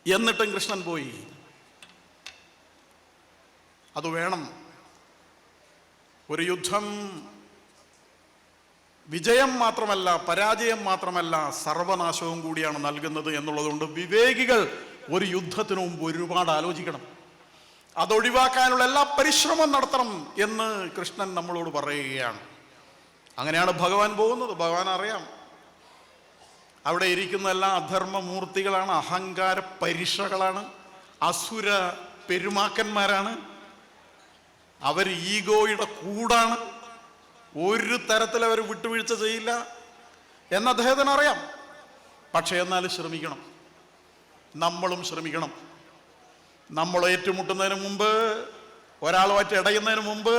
എന്നിട്ടും കൃഷ്ണൻ പോയി. അത് വേണം. ഒരു യുദ്ധം വിജയം മാത്രമല്ല, പരാജയം മാത്രമല്ല, സർവനാശവും കൂടിയാണ് നൽകുന്നത് എന്നുള്ളതുകൊണ്ട് വിവേകികൾ ഒരു യുദ്ധത്തിനു മുമ്പ് ഒരുപാട് ആലോചിക്കണം. അതൊഴിവാക്കാനുള്ള എല്ലാ പരിശ്രമം നടത്തണം എന്ന് കൃഷ്ണൻ നമ്മളോട് പറയുകയാണ്. അങ്ങനെയാണ് ഭഗവാൻ പോകുന്നത്. ഭഗവാൻ അറിയാം, അവിടെ ഇരിക്കുന്നതെല്ലാം അധർമ്മമൂർത്തികളാണ്, അഹങ്കാര പരിഷകളാണ്, അസുര പെരുമാക്കന്മാരാണ്, അവർ ഈഗോയുടെ കൂടാണ്. ഒരു തരത്തിൽ അവർ വിട്ടുവീഴ്ച ചെയ്യില്ല എന്ന് അദ്ദേഹത്തിന് അറിയാം. പക്ഷെ എന്നാലും ശ്രമിക്കണം, നമ്മളും ശ്രമിക്കണം. നമ്മൾ ഏറ്റുമുട്ടുന്നതിന് മുമ്പ്, ഒരാളുമായിട്ട് ഇടയുന്നതിന് മുമ്പ്,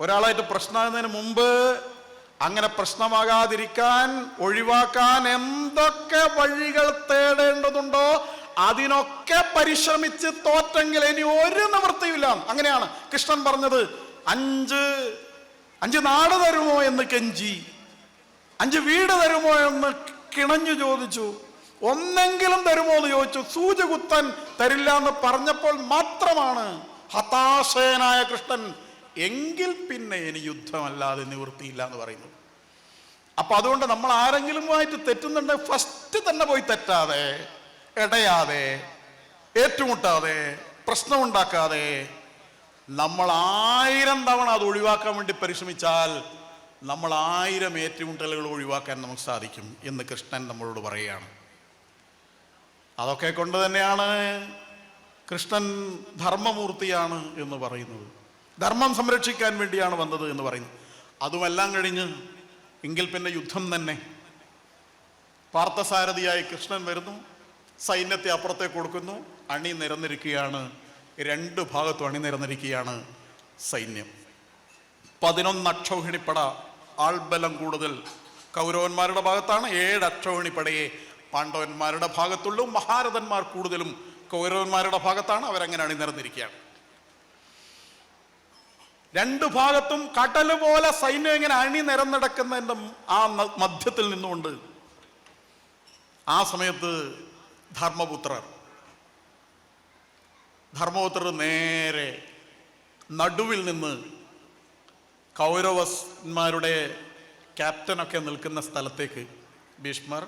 ഒരാളായിട്ട് പ്രശ്നമാകുന്നതിന് മുമ്പ്, അങ്ങനെ പ്രശ്നമാകാതിരിക്കാൻ, ഒഴിവാക്കാൻ എന്തൊക്കെ വഴികൾ തേടേണ്ടതുണ്ടോ അതിനൊക്കെ പരിശ്രമിച്ച് തോറ്റെങ്കിൽ ഇനി ഒരു നിവൃത്തിയില്ല. അങ്ങനെയാണ് കൃഷ്ണൻ പറഞ്ഞത്. 5 നാട് തരുമോ എന്ന് കെഞ്ചി, 5 വീട് തരുമോ എന്ന് കിണഞ്ഞു ചോദിച്ചു, ഒന്നെങ്കിലും തരുമോ എന്ന് ചോദിച്ചു. സൂചി കുത്താൻ തരില്ല എന്ന് പറഞ്ഞപ്പോൾ മാത്രമാണ് ഹതാശയനായ കൃഷ്ണൻ എങ്കിൽ പിന്നെ ഇനി യുദ്ധമല്ലാതെ നിവൃത്തിയില്ല എന്ന് പറയുന്നത്. അപ്പൊ അതുകൊണ്ട് നമ്മൾ ആരെങ്കിലുമായിട്ട് തെറ്റുന്നുണ്ടെങ്കിൽ ഫസ്റ്റ് തന്നെ പോയി തെറ്റാതെ, ഇടയാതെ, ഏറ്റുമുട്ടാതെ, പ്രശ്നമുണ്ടാക്കാതെ നമ്മൾ 1000 തവണ അത് ഒഴിവാക്കാൻ വേണ്ടി പരിശ്രമിച്ചാൽ നമ്മൾ 1000 ഏറ്റുമുട്ടലുകൾ ഒഴിവാക്കാൻ നമുക്ക് സാധിക്കും എന്ന് കൃഷ്ണൻ നമ്മളോട് പറയുകയാണ്. അതൊക്കെ കൊണ്ട് തന്നെയാണ് കൃഷ്ണൻ ധർമ്മമൂർത്തിയാണ് എന്ന് പറയുന്നത്, ധർമ്മം സംരക്ഷിക്കാൻ വേണ്ടിയാണ് വന്നത് എന്ന് പറയുന്നത്. അതുമെല്ലാം കഴിഞ്ഞ് എങ്കിൽ പിന്നെ യുദ്ധം തന്നെ. പാർത്ഥസാരഥിയായി കൃഷ്ണൻ വരുന്നു, സൈന്യത്തെ അപ്പുറത്തേക്ക് കൊടുക്കുന്നു, അണിനിരന്നിരിക്കുകയാണ്, 2 ഭാഗത്തും അണിനിരന്നിരിക്കുകയാണ് സൈന്യം. 11 അക്ഷൗഹിണിപ്പട, ആൾബലം കൂടുതൽ കൗരവന്മാരുടെ ഭാഗത്താണ്. 7 അക്ഷൗഹിണിപ്പടയെ പാണ്ഡവന്മാരുടെ ഭാഗത്തുള്ളൂ. മഹാരഥന്മാർ കൂടുതലും കൗരവന്മാരുടെ ഭാഗത്താണ്. അവരങ്ങനെ അണിനിരന്നിരിക്കുകയാണ്. 2 ഭാഗത്തും കടല് പോലെ സൈന്യം ഇങ്ങനെ അണിനിരന്നിടക്കുന്നതിൻ്റെ ആ മധ്യത്തിൽ നിന്നുകൊണ്ട് ആ സമയത്ത് ധർമ്മപുത്രർ നേരെ നടുവിൽ നിന്ന് കൗരവന്മാരുടെ ക്യാപ്റ്റനൊക്കെ നിൽക്കുന്ന സ്ഥലത്തേക്ക്, ഭീഷ്മർ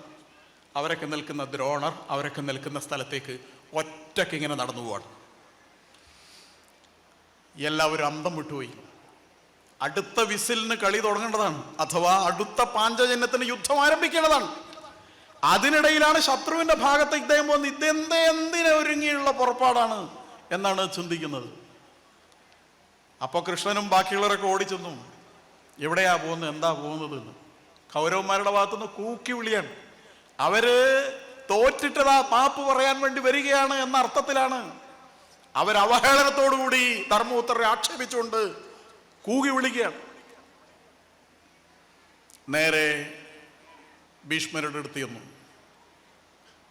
അവരൊക്കെ നിൽക്കുന്ന, ദ്രോണർ അവരൊക്കെ നിൽക്കുന്ന സ്ഥലത്തേക്ക് ഒറ്റയ്ക്ക് ഇങ്ങനെ നടന്നു പോവാണ്. എല്ലാവരും അന്തം വിട്ടുപോയി. അടുത്ത വിസിലിന് കളി തുടങ്ങേണ്ടതാണ്, അഥവാ അടുത്ത പാഞ്ചജന്യത്തിന് യുദ്ധം ആരംഭിക്കേണ്ടതാണ്. അതിനിടയിലാണ് ശത്രുവിന്റെ ഭാഗത്ത് ഇദ്ദേഹം പോകുന്നത്. എന്തിനെ ഒരുങ്ങിയുള്ള പുറപ്പാടാണ് എന്നാണ് ചിന്തിക്കുന്നത്. അപ്പോൾ കൃഷ്ണനും ബാക്കിയുള്ളവരൊക്കെ ഓടിച്ചെന്നു, എവിടെയാ പോകുന്നത്, എന്താ പോകുന്നത് എന്ന്. കൗരവന്മാരുടെ ഭാഗത്തുനിന്ന് കൂക്കി വിളിയാണ്. അവര് തോറ്റിട്ടതാ മാപ്പ് പറയാൻ വേണ്ടി വരികയാണ് എന്ന അർത്ഥത്തിലാണ്. അവരവഹേളനത്തോടുകൂടി ധർമ്മപുത്രരെ ആക്ഷേപിച്ചുകൊണ്ട് കൂകി വിളിക്കുകയാണ്. നേരെ ഭീഷ്മരുടെ അടുത്ത് ചെന്നു.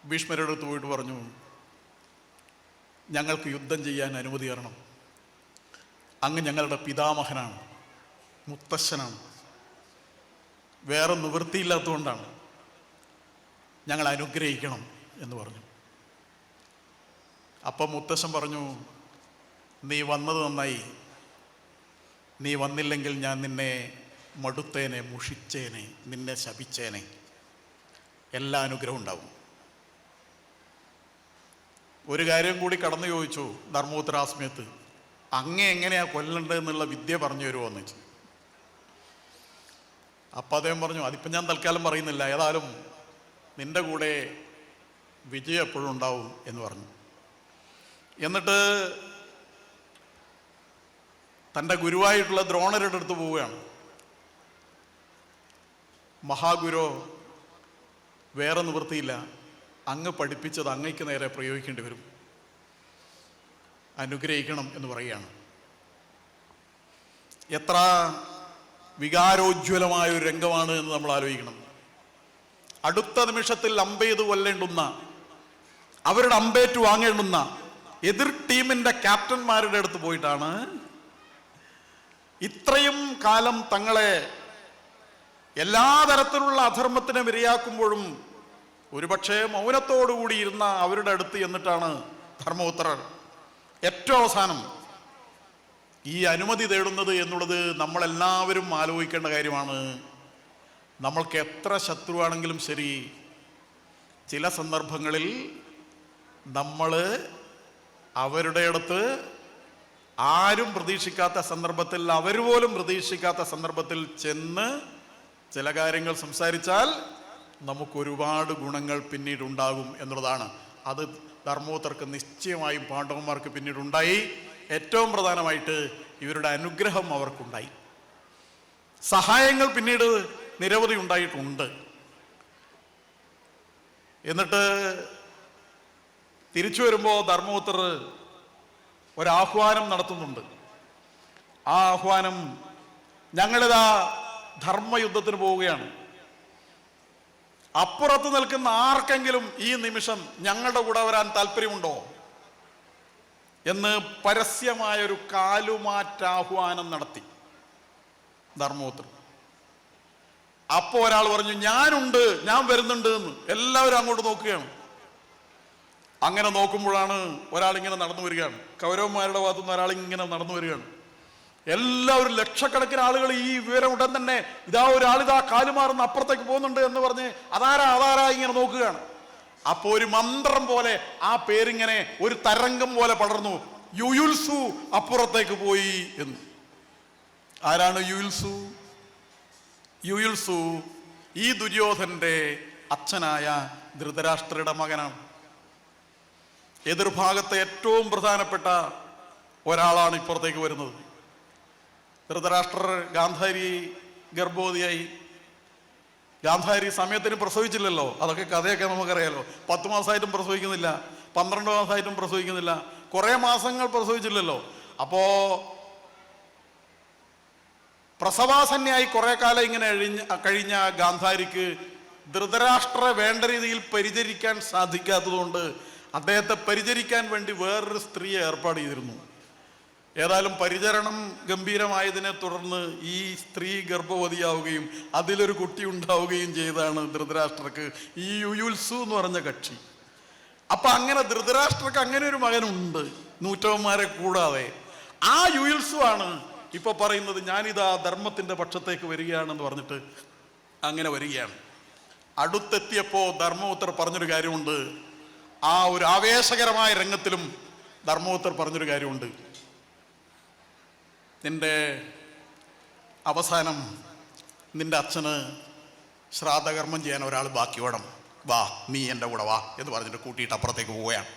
ഭീഷ്മരുടെ അടുത്ത് പോയിട്ട് പറഞ്ഞു, ഞങ്ങൾക്ക് യുദ്ധം ചെയ്യാൻ അനുമതി തരണം. അങ്ങ് ഞങ്ങളുടെ പിതാമഹനാണ്, മുത്തശ്ശനാണ്. വേറെ നിവൃത്തിയില്ലാത്തതുകൊണ്ടാണ്, ഞങ്ങൾ അനുഗ്രഹിക്കണം എന്ന് പറഞ്ഞു. അപ്പം മുത്തശ്ശൻ പറഞ്ഞു, നീ വന്നത് നന്നായി. നീ വന്നില്ലെങ്കിൽ ഞാൻ നിന്നെ മടുത്തേനെ, മുഷിച്ചേനെ, നിന്നെ ശപിച്ചേനെ. എല്ലാ അനുഗ്രഹം ഉണ്ടാവും. ഒരു കാര്യം കൂടി കടന്നു ചോദിച്ചു ധർമ്മപുത്ര ആ സമയത്ത്, അങ്ങേ എങ്ങനെയാ കൊല്ലണ്ടത് എന്നുള്ള വിദ്യ പറഞ്ഞു തരുമോ എന്ന് വെച്ചു. അപ്പം അദ്ദേഹം പറഞ്ഞു, അതിപ്പം ഞാൻ തൽക്കാലം പറയുന്നില്ല, ഏതായാലും നിന്റെ കൂടെ വിജയം എപ്പോഴും ഉണ്ടാവും എന്ന് പറഞ്ഞു. എന്നിട്ട് തൻ്റെ ഗുരുവായിട്ടുള്ള ദ്രോണരുടെ അടുത്ത് പോവുകയാണ്. മഹാഗുരു, വേറെ നിവൃത്തിയില്ല, അങ്ങ് പഠിപ്പിച്ചത് അങ്ങയ്ക്ക് നേരെ പ്രയോഗിക്കേണ്ടി വരും, അനുഗ്രഹിക്കണം എന്ന് പറയുകയാണ്. എത്ര വികാരോജ്വലമായ ഒരു രംഗമാണ് എന്ന് നമ്മൾ ആലോചിക്കണം. അടുത്ത നിമിഷത്തിൽ അമ്പെയ്ത് കൊല്ലേണ്ടുന്ന, അവരുടെ അമ്പേറ്റു വാങ്ങേണ്ടുന്ന എതിർ ടീമിന്റെ ക്യാപ്റ്റന്മാരുടെ അടുത്ത് പോയിട്ടാണ് ഇത്രയും കാലം തങ്ങളെ എല്ലാ തരത്തിലുള്ള അധർമ്മത്തിനും ഇരയാക്കുമ്പോഴും ഒരുപക്ഷെ മൗനത്തോടുകൂടി ഇരുന്ന അവരുടെ അടുത്ത് എന്നിട്ടാണ് ധർമ്മപുത്രർ ഏറ്റവും അവസാനം ഈ അനുമതി തേടുന്നത് എന്നുള്ളത് നമ്മളെല്ലാവരും ആലോചിക്കേണ്ട കാര്യമാണ്. നമ്മൾക്ക് എത്ര ശത്രുവാണെങ്കിലും ശരി, ചില സന്ദർഭങ്ങളിൽ നമ്മൾ അവരുടെ അടുത്ത് ആരും പ്രതീക്ഷിക്കാത്ത സന്ദർഭത്തിൽ, അവർ പോലും പ്രതീക്ഷിക്കാത്ത സന്ദർഭത്തിൽ ചെന്ന് ചില കാര്യങ്ങൾ സംസാരിച്ചാൽ നമുക്കൊരുപാട് ഗുണങ്ങൾ പിന്നീടുണ്ടാകും എന്നുള്ളതാണ്. അത് ധർമ്മപുത്രർക്ക് നിശ്ചയമായും പാണ്ഡവന്മാർക്ക് പിന്നീടുണ്ടായി. ഏറ്റവും പ്രധാനമായിട്ട് ഇവരുടെ അനുഗ്രഹം അവർക്കുണ്ടായി. സഹായങ്ങൾ പിന്നീട് നിരവധി ഉണ്ടായിട്ടുണ്ട്. എന്നിട്ട് തിരിച്ചു വരുമ്പോൾ ധർമ്മപുത്രർ ഒരാഹ്വാനം നടത്തുന്നുണ്ട്. ആ ആഹ്വാനം, ഞങ്ങളിതാ ധർമ്മയുദ്ധത്തിന് പോവുകയാണ്, അപ്പുറത്ത് നിൽക്കുന്ന ആർക്കെങ്കിലും ഈ നിമിഷം ഞങ്ങളുടെ കൂടെ വരാൻ താല്പര്യമുണ്ടോ എന്ന് പരസ്യമായൊരു കാലുമാറ്റാഹ്വാനം നടത്തി ധർമ്മപുത്രർ. അപ്പോ ഒരാൾ പറഞ്ഞു, ഞാനുണ്ട്, ഞാൻ വരുന്നുണ്ട് എന്ന്. എല്ലാവരും അങ്ങോട്ട് നോക്കുകയാണ്. അങ്ങനെ നോക്കുമ്പോഴാണ് ഒരാളിങ്ങനെ നടന്നു വരികയാണ്. കൗരവന്മാരുടെ ഭാഗത്തുനിന്ന് ഒരാളിങ്ങനെ നടന്നു വരികയാണ്. എല്ലാവരും, ലക്ഷക്കണക്കിന് ആളുകൾ ഈ വിവരം ഉടൻ തന്നെ ഇതാ ഒരാളിതാ കാലുമാറുന്ന അപ്പുറത്തേക്ക് പോകുന്നുണ്ട് എന്ന് പറഞ്ഞ് അതാരാ ഇങ്ങനെ നോക്കുകയാണ്. അപ്പോ ഒരു മന്ത്രം പോലെ ആ പേരിങ്ങനെ ഒരു തരംഗം പോലെ പടർന്നു, യുയുത്സു അപ്പുറത്തേക്ക് പോയി എന്ന്. ആരാണ് യുയുത്സു? യുയുത്സു ഈ ദുര്യോധനന്റെ അച്ഛനായ ധൃതരാഷ്ട്രയുടെ മകനാണ്. എതിർഭാഗത്തെ ഏറ്റവും പ്രധാനപ്പെട്ട ഒരാളാണ് ഇപ്പുറത്തേക്ക് വരുന്നത്. ധൃതരാഷ്ട്രർ ഗാന്ധാരി ഗർഭവതിയായി. ഗാന്ധാരി സമയത്തിന് പ്രസവിച്ചില്ലല്ലോ, അതൊക്കെ കഥയൊക്കെ നമുക്കറിയാലോ. 10 മാസമായിട്ടും പ്രസവിക്കുന്നില്ല, 12 മാസമായിട്ടും പ്രസവിക്കുന്നില്ല, കുറെ മാസങ്ങൾ പ്രസവിച്ചില്ലല്ലോ. അപ്പോ പ്രസവാസന്നയായി കുറെ കാലം ഇങ്ങനെ കഴിഞ്ഞ ഗാന്ധാരിക്ക് ധൃതരാഷ്ട്രരെ വേണ്ട രീതിയിൽ പരിചരിക്കാൻ സാധിക്കാത്തതുകൊണ്ട് അദ്ദേഹത്തെ പരിചരിക്കാൻ വേണ്ടി വേറൊരു സ്ത്രീയെ ഏർപ്പാട് ചെയ്തിരുന്നു. ഏതായാലും പരിചരണം ഗംഭീരമായതിനെ തുടർന്ന് ഈ സ്ത്രീ ഗർഭവതിയാവുകയും അതിലൊരു കുട്ടി ഉണ്ടാവുകയും ചെയ്താണ് ധൃതരാഷ്ട്രക്ക് ഈ യുയുത്സു എന്ന് പറഞ്ഞ കക്ഷി. അപ്പൊ അങ്ങനെ ധൃതരാഷ്ട്രക്ക് അങ്ങനെ ഒരു മകനുണ്ട്, നൂറ്റവന്മാരെ കൂടാതെ. ആ യുയുത്സു ആണ് ഇപ്പൊ പറയുന്നത്, ഞാനിതാ ധർമ്മത്തിന്റെ പക്ഷത്തേക്ക് വരികയാണെന്ന് പറഞ്ഞിട്ട് അങ്ങനെ വരികയാണ്. അടുത്തെത്തിയപ്പോ ധർമ്മപുത്രർ പറഞ്ഞൊരു കാര്യമുണ്ട്. ആ ഒരു ആവേശകരമായ രംഗത്തിലും ധർമ്മപുത്രർ പറഞ്ഞൊരു കാര്യമുണ്ട്. നിന്റെ അവസാനം നിന്റെ അച്ഛന് ശ്രാദ്ധകർമ്മം ചെയ്യാൻ ഒരാൾ ബാക്കി വേണം, വാ നീ എൻ്റെ കൂടെ വാ എന്ന് പറഞ്ഞിട്ട് കൂട്ടിയിട്ട് അപ്പുറത്തേക്ക് പോവുകയാണ്.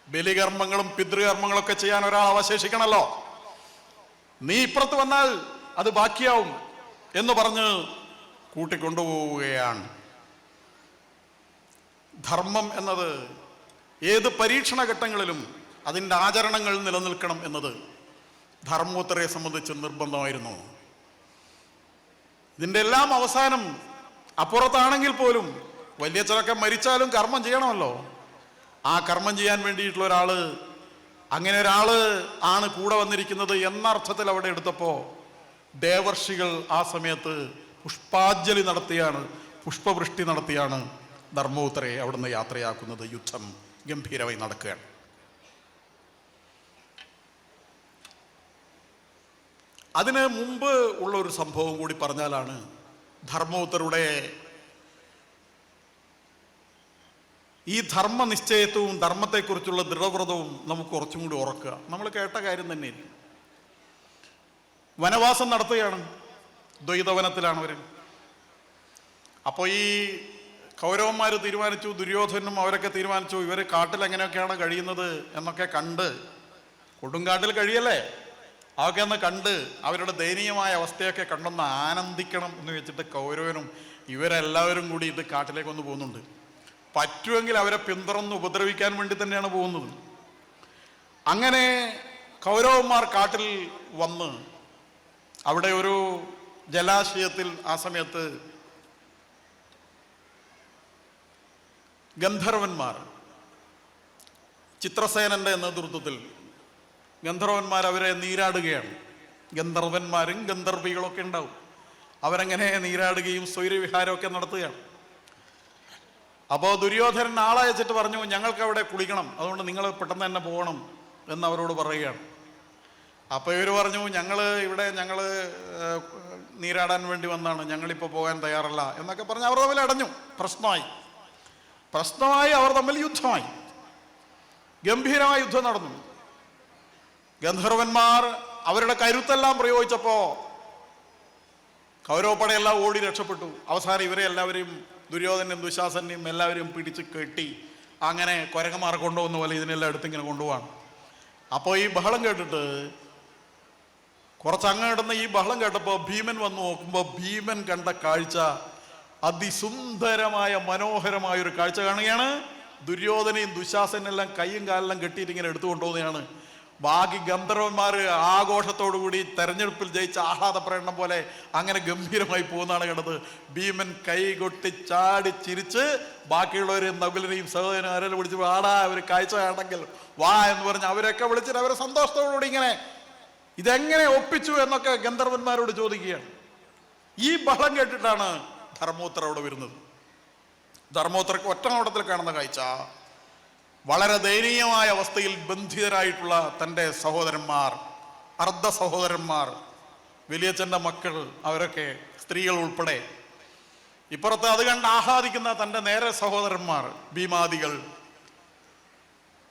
ബലികർമ്മങ്ങളും പിതൃകർമ്മങ്ങളൊക്കെ ചെയ്യാൻ ഒരാൾ അവശേഷിക്കണമല്ലോ, നീ ഇപ്പുറത്ത് വന്നാൽ അത് ബാക്കിയാവും എന്ന് പറഞ്ഞ് കൂട്ടിക്കൊണ്ടുപോവുകയാണ്. ധർമ്മം എന്നത് ഏത് പരീക്ഷണ ഘട്ടങ്ങളിലും അതിൻ്റെ ആചരണങ്ങൾ നിലനിൽക്കണം എന്നത് ധർമ്മോത്തരയെ സംബന്ധിച്ച് നിർബന്ധമായിരുന്നു. ഇതിൻ്റെ എല്ലാം അവസാനം അപ്പുറത്താണെങ്കിൽ പോലും വലിയ ചിലക്കെ മരിച്ചാലും കർമ്മം ചെയ്യണമല്ലോ. ആ കർമ്മം ചെയ്യാൻ വേണ്ടിയിട്ടുള്ള ഒരാള്, അങ്ങനെ ഒരാള് ആണ് കൂടെ വന്നിരിക്കുന്നത് എന്ന അർത്ഥത്തിൽ അവിടെ എടുത്തപ്പോ ദേവർഷികൾ ആ സമയത്ത് പുഷ്പാഞ്ജലി നടത്തിയാണ്, പുഷ്പവൃഷ്ടി നടത്തിയാണ് ധർമ്മപുത്രയെ അവിടുന്ന് യാത്രയാക്കുന്നത്. യുദ്ധം ഗംഭീരമായി നടക്കുകയാണ്. അതിന് മുമ്പ് ഉള്ള ഒരു സംഭവം കൂടി പറഞ്ഞാലാണ് ധർമ്മപുത്രരുടെ ഈ ധർമ്മനിശ്ചയത്വവും ധർമ്മത്തെക്കുറിച്ചുള്ള ദൃഢവ്രതവും നമുക്ക് കുറച്ചും കൂടി ഉറക്കുക. നമ്മൾ കേട്ട കാര്യം തന്നെയില്ല. വനവാസം നടത്തുകയാണ്, ദ്വൈതവനത്തിലാണ് അവർ. അപ്പോൾ ഈ കൗരവന്മാർ തീരുമാനിച്ചു, ദുര്യോധനും അവരൊക്കെ തീരുമാനിച്ചു, ഇവർ കാട്ടിൽ എങ്ങനെയൊക്കെയാണ് കഴിയുന്നത് എന്നൊക്കെ കണ്ട്, കൊടുങ്കാട്ടിൽ കഴിയല്ലേ, അതൊക്കെ ഒന്ന് കണ്ട് അവരുടെ ദയനീയമായ അവസ്ഥയൊക്കെ കണ്ടൊന്ന് ആനന്ദിക്കണം എന്ന് വെച്ചിട്ട് കൗരവനും ഇവരെല്ലാവരും കൂടി ഇത് കാട്ടിലേക്കൊന്ന് പോകുന്നുണ്ട്. പറ്റുമെങ്കിൽ അവരെ പിന്തുടർന്ന് ഉപദ്രവിക്കാൻ വേണ്ടി തന്നെയാണ് പോകുന്നത്. അങ്ങനെ കൗരവന്മാർ കാട്ടിൽ വന്ന് അവിടെ ഒരു ജലാശയത്തിൽ ആ സമയത്ത് ഗന്ധർവന്മാർ, ചിത്രസേനന്റെ നേതൃത്വത്തിൽ ഗന്ധർവന്മാർ അവരെ നീരാടുകയാണ്. ഗന്ധർവന്മാരും ഗന്ധർവികളൊക്കെ ഉണ്ടാവും. അവരങ്ങനെ നീരാടുകയും സ്വൈരവിഹാരമൊക്കെ നടത്തുകയാണ്. അപ്പോൾ ദുര്യോധനൻ ആളയച്ചിട്ട് പറഞ്ഞു, ഞങ്ങൾക്ക് അവിടെ കുളിക്കണം, അതുകൊണ്ട് നിങ്ങൾ പെട്ടെന്ന് തന്നെ പോകണം എന്ന് അവരോട് പറയുകയാണ്. അപ്പോൾ ഇവർ പറഞ്ഞു, ഞങ്ങൾ നീരാടാൻ വേണ്ടി വന്നാണ്, ഞങ്ങളിപ്പോൾ പോകാൻ തയ്യാറല്ല എന്നൊക്കെ പറഞ്ഞ് അവർ തമ്മിൽ അടഞ്ഞു. പ്രശ്നമായി അവർ തമ്മിൽ യുദ്ധമായി, ഗംഭീരമായ യുദ്ധം നടന്നു. ഗന്ധർവന്മാർ അവരുടെ കരുത്തെല്ലാം പ്രയോഗിച്ചപ്പോ കൗരവപ്പടയെല്ലാം ഓടി രക്ഷപ്പെട്ടു. അവസാനം ഇവരെ എല്ലാവരെയും, ദുര്യോധനെയും ദുശാസനെയും എല്ലാവരെയും പിടിച്ച് കെട്ടി അങ്ങനെ കുരങ്ങന്മാർ കൊണ്ടുപോകുന്ന പോലെ ഇതിനെല്ലാം എടുത്തിങ്ങനെ കൊണ്ടുപോവാണ്. അപ്പോൾ ഈ ബഹളം കേട്ടിട്ട് കുറച്ചങ്ങ് ഈ ബഹളം കേട്ടപ്പോൾ ഭീമൻ വന്ന് നോക്കുമ്പോൾ ഭീമൻ കണ്ട കാഴ്ച അതിസുന്ദരമായ മനോഹരമായ ഒരു കാഴ്ച കാണുകയാണ്. ദുര്യോധനയും ദുശാസനെല്ലാം കൈയും കാലെല്ലാം കെട്ടിയിട്ട് ഇങ്ങനെ എടുത്തുകൊണ്ടുപോകുന്നതാണ്. ബാക്കി ഗന്ധർവന്മാർ ആഘോഷത്തോടുകൂടി തെരഞ്ഞെടുപ്പിൽ ജയിച്ച ആഹ്ലാദ പ്രകടനം പോലെ അങ്ങനെ ഗംഭീരമായി പോകുന്നതാണ് കണ്ടത്. ഭീമൻ കൈ കൊട്ടി ചാടി ചിരിച്ച് ബാക്കിയുള്ളവരെയും നകുലനെയും സഹോദരനും ആരെല്ലാം വിളിച്ച് ആടാ ഒരു കാഴ്ച ആണെങ്കിൽ വാ എന്ന് പറഞ്ഞ് അവരൊക്കെ വിളിച്ചിട്ട് അവരെ സന്തോഷത്തോടുകൂടി ഇങ്ങനെ ഇതെങ്ങനെ ഒപ്പിച്ചു എന്നൊക്കെ ഗന്ധർവന്മാരോട് ചോദിക്കുകയാണ്. ഈ ബഹളം കേട്ടിട്ടാണ് ധർമ്മപുത്രർ അവിടെ വരുന്നത്. ധർമ്മപുത്രർക്ക് ഒറ്റനോട്ടത്തിൽ കാണുന്ന കാഴ്ച, വളരെ ദയനീയമായ അവസ്ഥയിൽ ബന്ധിതരായിട്ടുള്ള തൻ്റെ സഹോദരന്മാർ, അർദ്ധ സഹോദരന്മാർ, വലിയച്ഛൻ്റെ മക്കൾ, അവരൊക്കെ സ്ത്രീകൾ ഉൾപ്പെടെ ഇപ്പുറത്ത് അത് കണ്ട് ആഹ്ലാദിക്കുന്ന തൻ്റെ നേരെ സഹോദരന്മാർ ഭീമാദികൾ.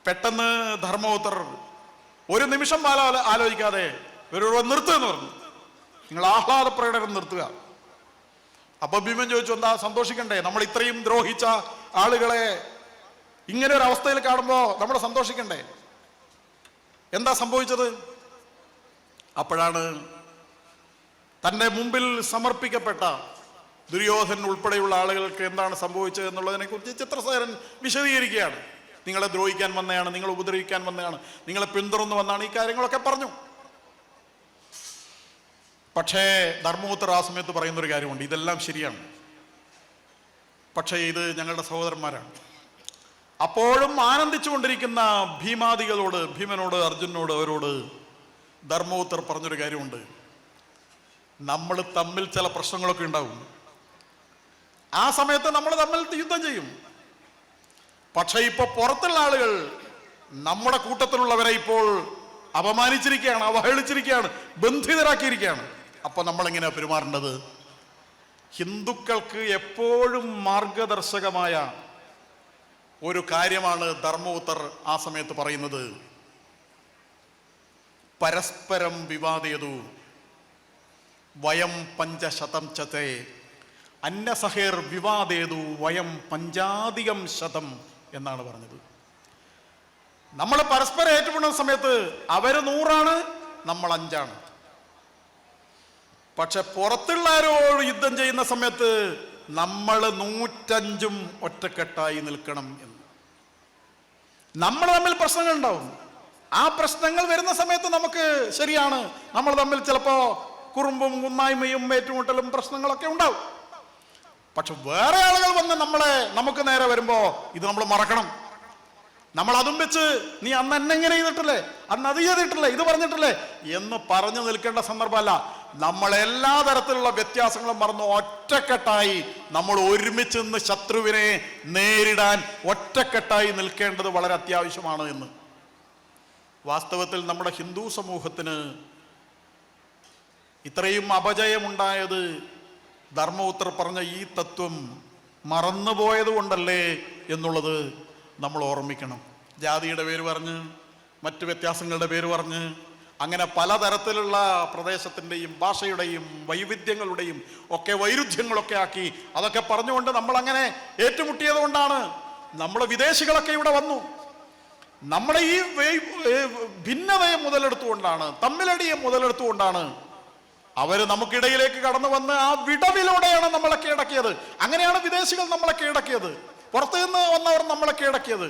പെട്ടെന്ന് ധർമ്മപുത്രർ ഒരു നിമിഷം ആലോചിക്കാതെ ഇവരോട് നിർത്തുക പറഞ്ഞു. നിങ്ങൾ ആഹ്ലാദ പ്രകടനം നിർത്തുക. അപ്പൊ ഭീമൻ ചോദിച്ചു, എന്താ സന്തോഷിക്കണ്ടേ? നമ്മൾ ഇത്രയും ദ്രോഹിച്ച ആളുകളെ ഇങ്ങനെ ഒരു അവസ്ഥയിൽ കാണുമ്പോൾ നമ്മൾ സന്തോഷിക്കണ്ടേ? എന്താ സംഭവിച്ചത്? അപ്പോഴാണ് തൻ്റെ മുമ്പിൽ സമർപ്പിക്കപ്പെട്ട ദുര്യോധനൻ ഉൾപ്പെടെയുള്ള ആളുകൾക്ക് എന്താണ് സംഭവിച്ചത് എന്നുള്ളതിനെ കുറിച്ച് ചിത്രസേനൻ വിശദീകരിക്കുകയാണ്. നിങ്ങളെ ദ്രോഹിക്കാൻ വന്നതാണ്, നിങ്ങളെ ഉപദ്രവിക്കാൻ വന്നതാണ്, നിങ്ങളെ പിന്തുടർന്ന് വന്നാണ്, ഈ കാര്യങ്ങളൊക്കെ പറഞ്ഞു. പക്ഷേ ധർമ്മപുത്രർ ആ സമയത്ത് പറയുന്നൊരു കാര്യമുണ്ട്, ഇതെല്ലാം ശരിയാണ്, പക്ഷേ ഇത് ഞങ്ങളുടെ സഹോദരന്മാരാണ്. അപ്പോഴും ആനന്ദിച്ചുകൊണ്ടിരിക്കുന്ന ഭീമാദികളോട്, ഭീമനോട്, അർജുനോട്, അവരോട് ധർമ്മപുത്രർ പറഞ്ഞൊരു കാര്യമുണ്ട്, നമ്മൾ തമ്മിൽ ചില പ്രശ്നങ്ങളൊക്കെ ഉണ്ടാവും. ആ സമയത്ത് നമ്മൾ തമ്മിൽ യുദ്ധം ചെയ്യും. പക്ഷെ ഇപ്പൊ പുറത്തുള്ള ആളുകൾ നമ്മുടെ കൂട്ടത്തിലുള്ളവരെ ഇപ്പോൾ അപമാനിച്ചിരിക്കുകയാണ്, അവഹേളിച്ചിരിക്കുകയാണ്, ബന്ധിതരാക്കിയിരിക്കുകയാണ്. അപ്പൊ നമ്മളെങ്ങനെയാ പെരുമാറേണ്ടത്? ഹിന്ദുക്കൾക്ക് എപ്പോഴും മാർഗദർശകമായ ഒരു കാര്യമാണ് ധർമ്മപുത്രർ ആ സമയത്ത് പറയുന്നത്. പരസ്പരം വിവാദേതു വയം പഞ്ചശതം ചതേ അന്നസഹേർ വിവാദേതു വയം പഞ്ചാധികം ശതം എന്നാണ് പറഞ്ഞത്. നമ്മൾ പരസ്പരം ഏറ്റുമുട്ടുന്ന സമയത്ത് അവര് 100 നമ്മൾ 5. പക്ഷെ പുറത്തുള്ളവരോട് യുദ്ധം ചെയ്യുന്ന സമയത്ത് നമ്മൾ 105 ഒറ്റക്കെട്ടായി നിൽക്കണം എന്ന്. നമ്മൾ തമ്മിൽ പ്രശ്നങ്ങൾ ഉണ്ടാവും. ആ പ്രശ്നങ്ങൾ വരുന്ന സമയത്ത് നമുക്ക് ശരിയാണ്, നമ്മൾ തമ്മിൽ ചിലപ്പോ കുറുമ്പും കുന്നായ്മയും ഏറ്റുമുട്ടലും പ്രശ്നങ്ങളൊക്കെ ഉണ്ടാവും. പക്ഷെ വേറെ ആളുകൾ വന്ന് നമുക്ക് നേരെ വരുമ്പോ ഇത് നമ്മൾ മറക്കണം. നമ്മൾ അതും വെച്ച് നീ അന്ന് എന്നെങ്ങനെ ചെയ്തിട്ടില്ലേ, അന്ന് അത് ചെയ്തിട്ടില്ലേ, ഇത് പറഞ്ഞിട്ടില്ലേ എന്ന് പറഞ്ഞു നിൽക്കേണ്ട സന്ദർഭമല്ല. നമ്മൾ എല്ലാ തരത്തിലുള്ള വ്യത്യാസങ്ങളും മറന്ന് ഒറ്റക്കെട്ടായി നമ്മൾ ഒരുമിച്ച് നിന്ന് ശത്രുവിനെ നേരിടാൻ ഒറ്റക്കെട്ടായി നിൽക്കേണ്ടത് വളരെ അത്യാവശ്യമാണ് എന്ന്. വാസ്തവത്തിൽ നമ്മുടെ ഹിന്ദു സമൂഹത്തിന് ഇത്രയും അപജയമുണ്ടായത് ധർമ്മപുത്രർ പറഞ്ഞ ഈ തത്വം മറന്നുപോയത് കൊണ്ടല്ലേ എന്നുള്ളത് നമ്മൾ ഓർമ്മിക്കണം. ജാതിയുടെ പേര് പറഞ്ഞ്, മറ്റു വ്യത്യാസങ്ങളുടെ പേര് പറഞ്ഞ്, അങ്ങനെ പലതരത്തിലുള്ള പ്രദേശത്തിൻ്റെയും ഭാഷയുടെയും വൈവിധ്യങ്ങളുടെയും ഒക്കെ വൈരുദ്ധ്യങ്ങളൊക്കെ ആക്കി അതൊക്കെ പറഞ്ഞുകൊണ്ട് നമ്മളങ്ങനെ ഏറ്റുമുട്ടിയത് കൊണ്ടാണ് നമ്മൾ വിദേശികളൊക്കെ ഇവിടെ വന്നു. നമ്മുടെ ഈ ഭിന്നതയെ മുതലെടുത്തുകൊണ്ടാണ്, തമ്മിലടിയെ മുതലെടുത്തുകൊണ്ടാണ് അവര് നമുക്കിടയിലേക്ക് കടന്നു വന്ന് ആ വിടവിലൂടെയാണ് നമ്മളെ കീഴടക്കിയത്. അങ്ങനെയാണ് വിദേശികൾ നമ്മളെ കീഴടക്കിയത്, പുറത്തു നിന്ന് വന്നവർ നമ്മളെ കീഴടക്കിയത്.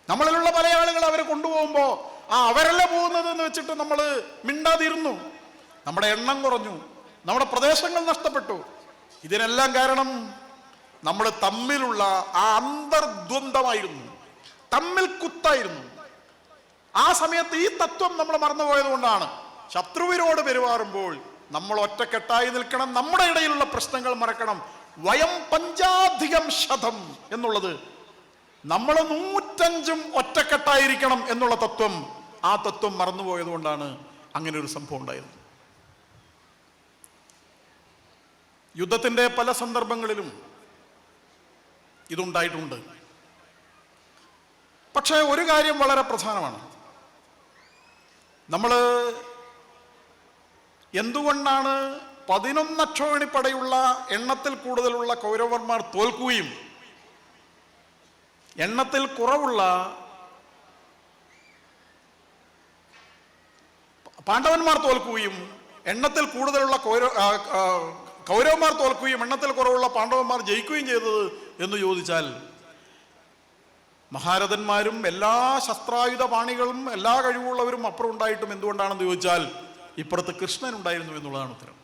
നമ്മളിലുള്ള പല ആളുകൾ അവർ കൊണ്ടുപോകുമ്പോ അവരല്ല പോകുന്നത് എന്ന് വെച്ചിട്ട് നമ്മൾ മിണ്ടാതിരുന്നു. നമ്മുടെ എണ്ണം കുറഞ്ഞു, നമ്മുടെ പ്രദേശങ്ങൾ നഷ്ടപ്പെട്ടു. ഇതിനെല്ലാം കാരണം നമ്മൾ തമ്മിലുള്ള ആ അന്തർദ്വന്ദ്വമായിരുന്നു, തമ്മിൽ കുത്തായിരുന്നു. ആ സമയത്ത് ഈ തത്വം നമ്മൾ മറന്നുപോയത് കൊണ്ടാണ്. ശത്രുവിനോട് പെരുമാറുമ്പോൾ നമ്മൾ ഒറ്റക്കെട്ടായി നിൽക്കണം, നമ്മുടെ ഇടയിലുള്ള പ്രശ്നങ്ങൾ മറക്കണം. വയം പഞ്ചാധികം ശതം എന്നുള്ളത്, നമ്മൾ 105 ഒറ്റക്കെട്ടായിരിക്കണം എന്നുള്ള തത്വം, ആ തത്വം മറന്നുപോയത് കൊണ്ടാണ് അങ്ങനെ ഒരു സംഭവം ഉണ്ടായത്. യുദ്ധത്തിന്റെ പല സന്ദർഭങ്ങളിലും ഇതുണ്ടായിട്ടുണ്ട്. പക്ഷേ ഒരു കാര്യം വളരെ പ്രധാനമാണ്. നമ്മൾ എന്തുകൊണ്ടാണ് 11 അക്ഷോഹിണിപ്പടയുള്ള എണ്ണത്തിൽ കൂടുതലുള്ള കൗരവന്മാർ തോൽക്കുകയും എണ്ണത്തിൽ കുറവുള്ള പാണ്ഡവന്മാർ തോൽക്കുകയും എണ്ണത്തിൽ കൂടുതലുള്ള കൗരവന്മാർ തോൽക്കുകയും എണ്ണത്തിൽ കുറവുള്ള പാണ്ഡവന്മാർ ജയിക്കുകയും ചെയ്തത് എന്ന് ചോദിച്ചാൽ, മഹാരഥന്മാരും എല്ലാ ശസ്ത്രായുധ പാണികളും എല്ലാ കഴിവുള്ളവരും അപ്പുറം ഉണ്ടായിട്ടും എന്തുകൊണ്ടാണെന്ന് ചോദിച്ചാൽ ഇപ്പുറത്ത് കൃഷ്ണൻ ഉണ്ടായിരുന്നു എന്നുള്ളതാണ് ഉത്തരം.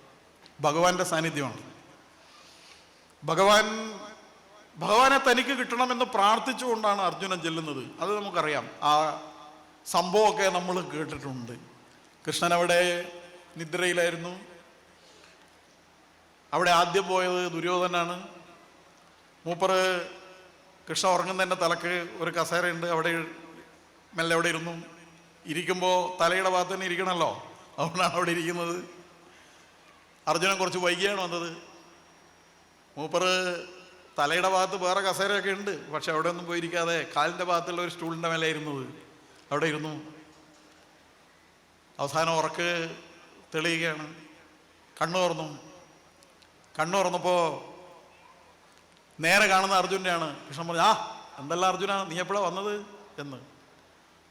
ഭഗവാന്റെ സാന്നിധ്യമാണ്. ഭഗവാനെ തനിക്ക് കിട്ടണമെന്ന് പ്രാർത്ഥിച്ചുകൊണ്ടാണ് അർജുനൻ ചെല്ലുന്നത്. അത് നമുക്കറിയാം, ആ സംഭവമൊക്കെ നമ്മൾ കേട്ടിട്ടുണ്ട്. കൃഷ്ണൻ അവിടെ നിദ്രയിലായിരുന്നു. അവിടെ ആദ്യം പോയത് ദുര്യോധനാണ്. മൂപ്പറ് കൃഷ്ണ ഉറങ്ങുന്നതിൻ്റെ തലക്ക് ഒരു കസേരയുണ്ട്, അവിടെ മെല്ലെ അവിടെ ഇരുന്നു. ഇരിക്കുമ്പോൾ തലയുടെ ഭാഗത്ത് തന്നെ ഇരിക്കണമല്ലോ, അതുകൊണ്ടാണ് അവിടെ ഇരിക്കുന്നത്. അർജുനൻ കുറച്ച് വൈകിയാണ് വന്നത്. മൂപ്പറ് തലയുടെ ഭാഗത്ത് വേറെ കസേരയൊക്കെ ഉണ്ട്, പക്ഷെ അവിടെ ഒന്നും പോയിരിക്കാതെ കാലിൻ്റെ ഭാഗത്തുള്ള ഒരു സ്റ്റൂളിൻ്റെ മേലെ ഇരുന്നത്, അവിടെ ഇരുന്നു. അവസാനം ഉറക്ക് തെളിയുകയാണ്. കണ്ണു തുറന്നപ്പോൾ നേരെ കാണുന്ന അർജുനെയാണ്. കൃഷ്ണൻ പറഞ്ഞു, എന്തല്ല അർജുന, നീ എപ്പോഴാണ് വന്നത് എന്ന്.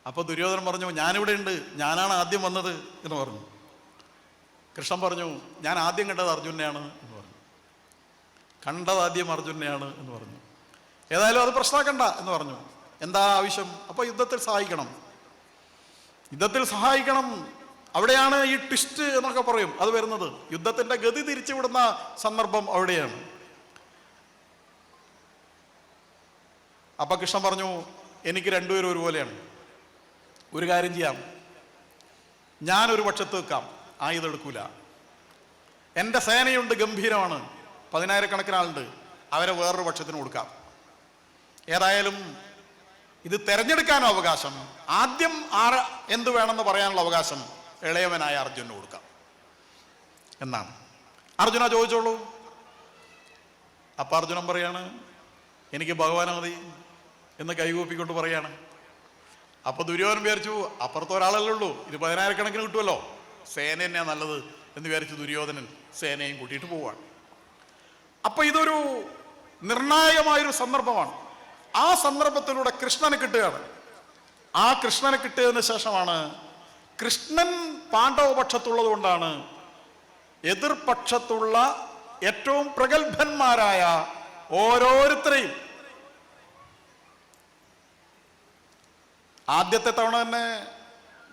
അപ്പോൾ ദുര്യോധനൻ പറഞ്ഞു, ഞാനിവിടെ ഉണ്ട്, ഞാനാണ് ആദ്യം വന്നത് എന്ന് പറഞ്ഞു. കൃഷ്ണൻ പറഞ്ഞു, ഞാൻ ആദ്യം കണ്ടത് അർജുനെയാണ് എന്ന് പറഞ്ഞു. കണ്ടത് ആദ്യം അർജുനെയാണ് എന്ന് പറഞ്ഞു. ഏതായാലും അത് പ്രശ്നമാക്കണ്ട എന്ന് പറഞ്ഞു. എന്താ ആവശ്യം? അപ്പോൾ യുദ്ധത്തിൽ സഹായിക്കണം. അവിടെയാണ് ഈ ട്വിസ്റ്റ് എന്നൊക്കെ പറയും അത് വരുന്നത്. യുദ്ധത്തിന്റെ ഗതി തിരിച്ചുവിടുന്ന സന്ദർഭം അവിടെയാണ്. അപ്പൊ കൃഷ്ണൻ പറഞ്ഞു, എനിക്ക് രണ്ടുപേരും ഒരുപോലെയാണ്. ഒരു കാര്യം ചെയ്യാം, ഞാനൊരു പക്ഷത്ത് വെക്കാം, ആയുധം എടുക്കൂല. എൻ്റെ സേനയുണ്ട്, ഗംഭീരമാണ്, 10,000-കണക്കിന് ആളുണ്ട്, അവരെ വേറൊരു പക്ഷത്തിന് കൊടുക്കാം. ഏതായാലും ഇത് തെരഞ്ഞെടുക്കാനോ അവകാശം, ആദ്യം എന്ത് വേണമെന്ന് പറയാനുള്ള അവകാശം ഇളയവനായ അർജുനന് കൊടുക്കാം എന്നാണ്. അർജുന ചോദിച്ചോളൂ. അപ്പൊ അർജുനൻ പറയാണ്, എനിക്ക് ഭഗവാനെ മതി എന്ന് കൈകൂപ്പിക്കൊണ്ട് പറയാണ്. അപ്പൊ ദുര്യോധനൻ വിചാരിച്ചു, അപ്പുറത്ത് ഒരാളല്ലേ ഉള്ളൂ, ഇത് 10,000-കണക്കിന് കിട്ടുമല്ലോ, സേന തന്നെയാണ് നല്ലത് എന്ന് വിചാരിച്ചു ദുര്യോധനൻ സേനയും കൂട്ടിയിട്ട് പോവാണ്. അപ്പൊ ഇതൊരു നിർണായകമായൊരു സന്ദർഭമാണ്. ആ സന്ദർഭത്തിലൂടെ കൃഷ്ണന് കിട്ടുകയാണ്. ആ കൃഷ്ണന് കിട്ടിയതിന് ശേഷമാണ്, കൃഷ്ണൻ പാണ്ഡവപക്ഷത്തുള്ളത് കൊണ്ടാണ് എതിർപക്ഷത്തുള്ള ഏറ്റവും പ്രഗത്ഭന്മാരായ ഓരോരുത്തരെയും ആദ്യത്തെ തവണ തന്നെ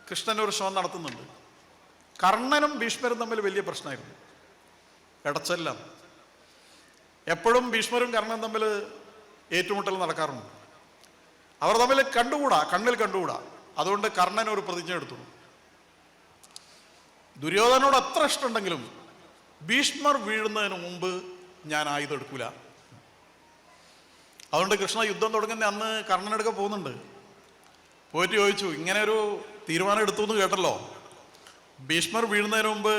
കൃഷ്ണൻ ഒരു ശ്രമം നടത്തുന്നുണ്ട്. കർണനും ഭീഷ്മരും തമ്മിൽ വലിയ പ്രശ്നമായിരുന്നു, ഇടച്ചെല്ലാം. എപ്പോഴും ഭീഷ്മരും കർണനും തമ്മിൽ ഏറ്റുമുട്ടൽ നടക്കാറുണ്ട്. അവർ തമ്മിൽ കണ്ണിൽ കണ്ടുകൂടാ. അതുകൊണ്ട് കർണൻ ഒരു പ്രതിജ്ഞ എടുത്തു. ദുര്യോധനോട് എത്ര ഇഷ്ടമുണ്ടെങ്കിലും ഭീഷ്മർ വീഴുന്നതിന് മുമ്പ് ഞാൻ ആയുധം എടുക്കൂല. അതുകൊണ്ട് കൃഷ്ണ യുദ്ധം തുടങ്ങുന്ന അന്ന് കർണനെടുക്കാൻ പോകുന്നുണ്ട്. പോയിട്ട് ചോദിച്ചു, ഇങ്ങനെ ഒരു തീരുമാനം എടുത്തു എന്ന് കേട്ടല്ലോ, ഭീഷ്മർ വീഴുന്നതിന് മുമ്പ്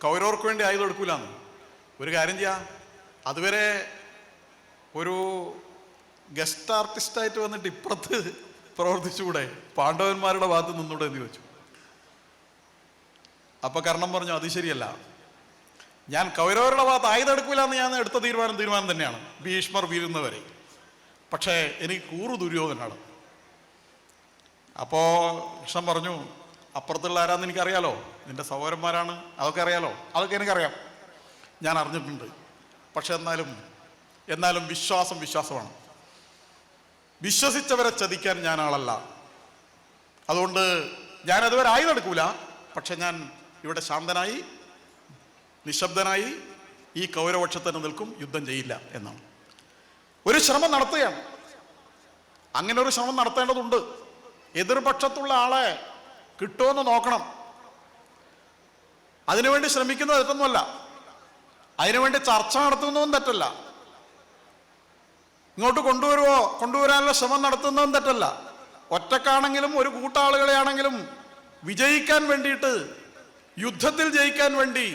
കൗരവർക്ക് വേണ്ടി ആയുധം എടുക്കൂലെന്ന്. ഒരു കാര്യം ചെയ്യാം, അതുവരെ ഒരു ഗസ്റ്റ് ആർട്ടിസ്റ്റായിട്ട് വന്നിട്ട് ഇപ്പുറത്ത് പ്രവർത്തിച്ചുകൂടെ, പാണ്ഡവന്മാരുടെ ഭാഗത്ത് നിന്നൂടെ എന്ന് ചോദിച്ചു. അപ്പൊ കർണൻ പറഞ്ഞു, അത് ശരിയല്ല, ഞാൻ കൗരവരുടെ ഭാഗത്ത് ആയുധം എടുക്കൂല എന്ന് ഞാൻ എടുത്ത തീരുമാനം തന്നെയാണ്, ഭീഷ്മർ വീഴുന്നവരെ. പക്ഷേ എനിക്ക് കൂറു ദുര്യോധനാണ്. അപ്പോ കൃഷ്ണൻ പറഞ്ഞു, അപ്പുറത്തുള്ള ആരാന്ന് എനിക്കറിയാലോ, നിന്റെ സഹോദരന്മാരാണ്, അതൊക്കെ അറിയാലോ, അതൊക്കെ എനിക്കറിയാം, ഞാൻ അറിഞ്ഞിട്ടുണ്ട്. പക്ഷെ എന്നാലും വിശ്വാസമാണ്. വിശ്വസിച്ചവരെ ചതിക്കാൻ ഞാൻ ആളല്ല. അതുകൊണ്ട് ഞാൻ അതുവരെ ആയുധം എടുക്കൂല. പക്ഷെ ഞാൻ ഇവിടെ ശാന്തനായി നിശബ്ദനായി ഈ കൗരവപക്ഷത്തിന് നിൽക്കും, യുദ്ധം ചെയ്യില്ല എന്നാണ്. ഒരു ശ്രമം നടത്തുകയാണ്. അങ്ങനെ ഒരു ശ്രമം നടത്തേണ്ടതുണ്ട്. എതിർപക്ഷത്തുള്ള ആളെ കിട്ടുമെന്ന് നോക്കണം. അതിനുവേണ്ടി ശ്രമിക്കുന്നത് തെറ്റൊന്നുമല്ല, അതിനുവേണ്ടി ചർച്ച നടത്തുന്നതും തെറ്റല്ല, ഇങ്ങോട്ട് കൊണ്ടുവരാനുള്ള ശ്രമം നടത്തുന്നതും തെറ്റല്ല. ഒറ്റക്കാണെങ്കിലും ഒരു കൂട്ടാളുകളെയാണെങ്കിലും വിജയിക്കാൻ വേണ്ടിയിട്ട്, യുദ്ധത്തിൽ ജയിക്കാൻ വേണ്ടി,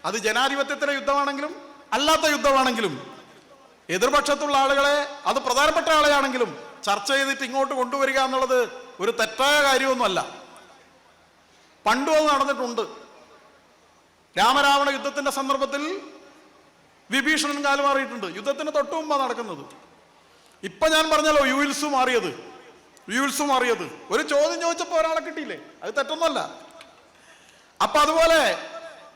അത് ജനാധിപത്യത്തിലെ യുദ്ധമാണെങ്കിലും അല്ലാത്ത യുദ്ധമാണെങ്കിലും, എതിർപക്ഷത്തുള്ള ആളുകളെ, അത് പ്രധാനപ്പെട്ട ആളെയാണെങ്കിലും ചർച്ച ചെയ്തിട്ട് ഇങ്ങോട്ട് കൊണ്ടുവരിക എന്നുള്ളത് ഒരു തെറ്റായ കാര്യമൊന്നുമല്ല. പണ്ടും അത് നടന്നിട്ടുണ്ട്. രാമരാവണ യുദ്ധത്തിന്റെ സന്ദർഭത്തിൽ വിഭീഷണൻ കാലുമാറിയിട്ടുണ്ട്. യുദ്ധത്തിന് തൊട്ടു മുമ്പാണ് നടക്കുന്നത്. ഇപ്പൊ ഞാൻ പറഞ്ഞല്ലോ യുവിൽസ് മാറിയത്. ഒരു ചോദ്യം ചോദിച്ചപ്പോൾ ഒരാളെ കിട്ടിയില്ലേ, അത് തെറ്റൊന്നുമല്ല. അപ്പൊ അതുപോലെ